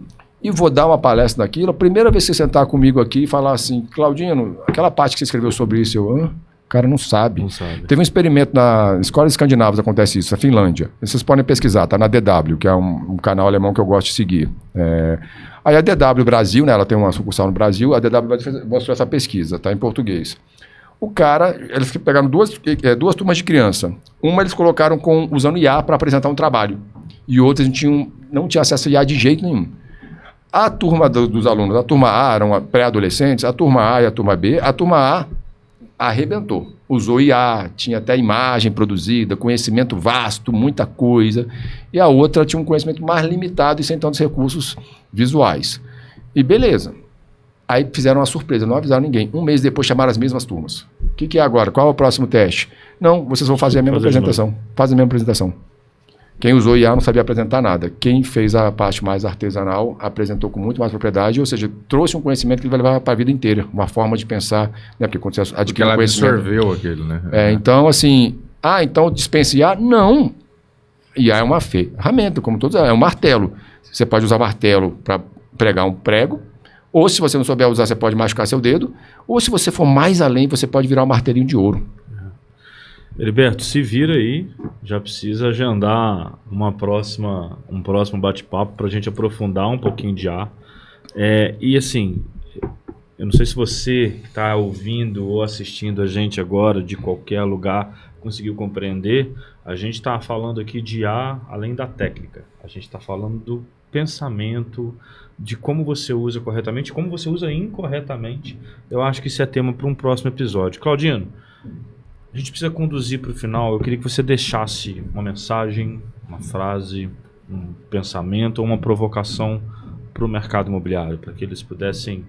e vou dar uma palestra daquilo. A primeira vez que você sentar comigo aqui e falar assim, Claudino, aquela parte que você escreveu sobre isso, o cara não sabe. Teve um experimento na escola escandinavas, acontece isso, na Finlândia. Vocês podem pesquisar, tá na DW, que é um canal alemão que eu gosto de seguir. Aí a DW Brasil, né, ela tem uma sucursal no Brasil, a DW mostrou essa pesquisa, tá em português. O cara, eles pegaram duas turmas de criança. Uma eles colocaram usando IA para apresentar um trabalho. E outras não tinha acesso a IA de jeito nenhum. A turma dos alunos, a turma A eram pré-adolescentes, a turma A e a turma B, a turma A arrebentou. Usou IA, tinha até imagem produzida, conhecimento vasto, muita coisa. E a outra tinha um conhecimento mais limitado e sem tantos recursos visuais. E beleza. Aí fizeram uma surpresa, não avisaram ninguém. Um mês depois chamaram as mesmas turmas. O que é agora? Qual é o próximo teste? Não, vocês vão fazer a mesma apresentação. Fazem a mesma apresentação. Quem usou IA não sabia apresentar nada. Quem fez a parte mais artesanal apresentou com muito mais propriedade, ou seja, trouxe um conhecimento que ele vai levar para a vida inteira, uma forma de pensar, né? Porque quando você adquire um conhecimento... absorveu aquilo, né? Então, assim, então dispensa IA? Não. IA é uma ferramenta, como todos, é um martelo. Você pode usar martelo para pregar um prego, ou se você não souber usar, você pode machucar seu dedo, ou se você for mais além, você pode virar um martelinho de ouro. Heriberto, se vira aí, já precisa agendar um próximo bate-papo para a gente aprofundar um pouquinho de IA. E assim, eu não sei se você que está ouvindo ou assistindo a gente agora de qualquer lugar conseguiu compreender, a gente está falando aqui de IA além da técnica, a gente está falando do pensamento, de como você usa corretamente, como você usa incorretamente. Eu acho que isso é tema para um próximo episódio. Claudino, a gente precisa conduzir para o final. Eu queria que você deixasse uma mensagem, uma frase, um pensamento ou uma provocação para o mercado imobiliário, para que eles pudessem...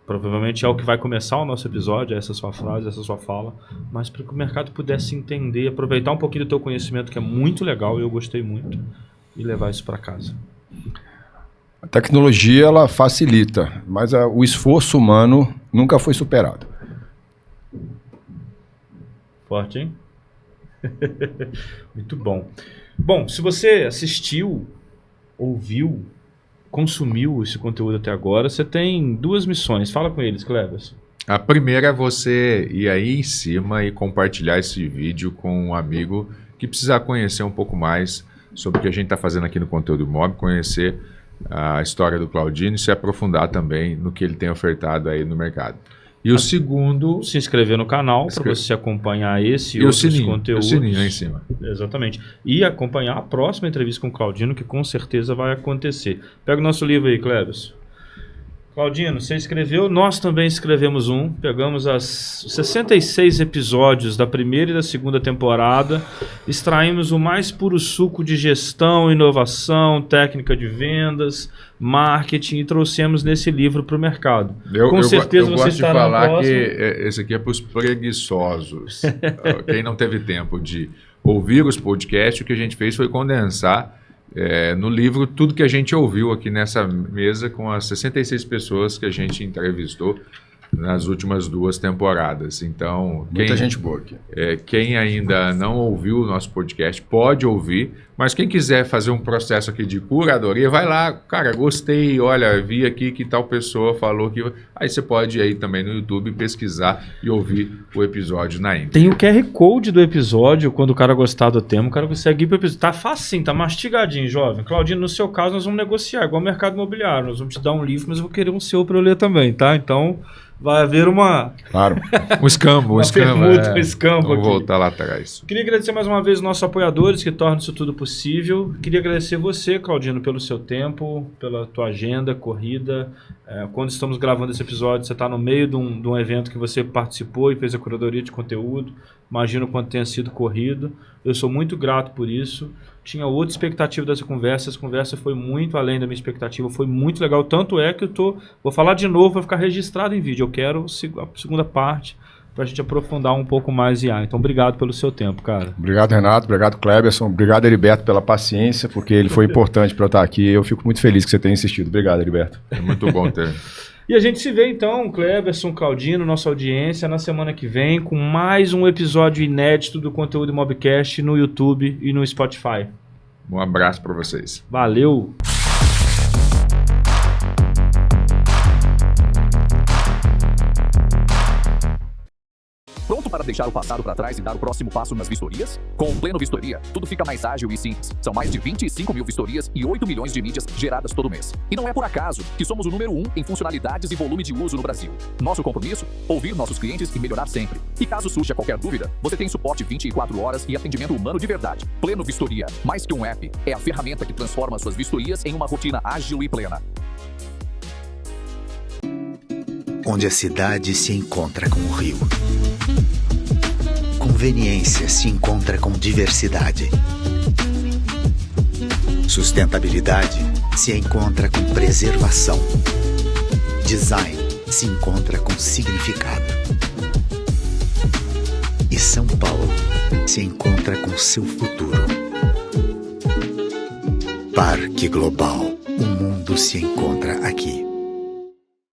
provavelmente é o que vai começar o nosso episódio, essa sua frase, essa sua fala, mas para que o mercado pudesse entender, aproveitar um pouquinho do teu conhecimento, que é muito legal e eu gostei muito, e levar isso para casa. A tecnologia, ela facilita, mas o esforço humano nunca foi superado. Forte, hein? Muito bom. Bom, se você assistiu, ouviu, consumiu esse conteúdo até agora, você tem 2 missões. Fala com eles, Cleverson. A primeira é você ir aí em cima e compartilhar esse vídeo com um amigo que precisa conhecer um pouco mais sobre o que a gente está fazendo aqui no Conteúdo Imob, conhecer a história do Claudino e se aprofundar também no que ele tem ofertado aí no mercado. E o segundo... Se inscrever no canal para você acompanhar esse e outros conteúdos. E o sininho aí em cima. Exatamente. E acompanhar a próxima entrevista com o Claudino, que com certeza vai acontecer. Pega o nosso livro aí, Cleverson. Claudino, você escreveu, nós também escrevemos um. Pegamos os 66 episódios da primeira e da segunda temporada, extraímos o mais puro suco de gestão, inovação, técnica de vendas, marketing e trouxemos nesse livro para o mercado. Com certeza você gosto de falar que esse aqui é para os preguiçosos. Quem não teve tempo de ouvir os podcasts, o que a gente fez foi condensar no livro tudo que a gente ouviu aqui nessa mesa com as 66 pessoas que a gente entrevistou nas últimas 2 temporadas. Então, Muita gente boa aqui. Quem ainda não ouviu o nosso podcast pode ouvir, mas quem quiser fazer um processo aqui de curadoria, vai lá, cara, gostei, olha, vi aqui que tal pessoa falou que... Aí você pode ir aí também no YouTube pesquisar e ouvir o episódio na íntegra. Tem o QR Code do episódio, quando o cara gostar do tema, o cara consegue ir pro episódio. Tá facinho, tá mastigadinho, jovem. Claudinho, no seu caso, nós vamos negociar, igual o mercado imobiliário. Nós vamos te dar um livro, mas eu vou querer um seu para eu ler também, tá? Então... vai haver Claro. um escambo, um escambo Vamos aqui. voltar lá atrás. Queria agradecer mais uma vez os nossos apoiadores que tornam isso tudo possível. Queria agradecer você, Claudino, pelo seu tempo, pela tua agenda, corrida. Quando estamos gravando esse episódio, você está no meio de um evento que você participou e fez a curadoria de conteúdo. Imagino o quanto tenha sido corrido. Eu sou muito grato por isso. Tinha outra expectativa dessa conversa. Essa conversa foi muito além da minha expectativa. Foi muito legal. Tanto é que vou falar de novo, vai ficar registrado em vídeo. Eu quero a segunda parte para a gente aprofundar um pouco mais IA. Então, obrigado pelo seu tempo, cara. Obrigado, Renato. Obrigado, Cleberson. Obrigado, Heriberto, pela paciência, porque ele foi importante para eu estar aqui. Eu fico muito feliz que você tenha insistido. Obrigado, Heriberto. É muito bom ter... E a gente se vê então, Cleberson, Claudino, nossa audiência, na semana que vem com mais um episódio inédito do Conteúdo Mobcast no YouTube e no Spotify. Um abraço para vocês. Valeu! Pronto para deixar o passado para trás e dar o próximo passo nas vistorias? Com o Pleno Vistoria, tudo fica mais ágil e simples. São mais de 25 mil vistorias e 8 milhões de mídias geradas todo mês. E não é por acaso que somos o número 1 em funcionalidades e volume de uso no Brasil. Nosso compromisso? Ouvir nossos clientes e melhorar sempre. E caso surja qualquer dúvida, você tem suporte 24 horas e atendimento humano de verdade. Pleno Vistoria, mais que um app, é a ferramenta que transforma suas vistorias em uma rotina ágil e plena. Onde a cidade se encontra com o rio. Conveniência se encontra com diversidade. Sustentabilidade se encontra com preservação. Design se encontra com significado. E São Paulo se encontra com seu futuro. Parque Global. O mundo se encontra aqui.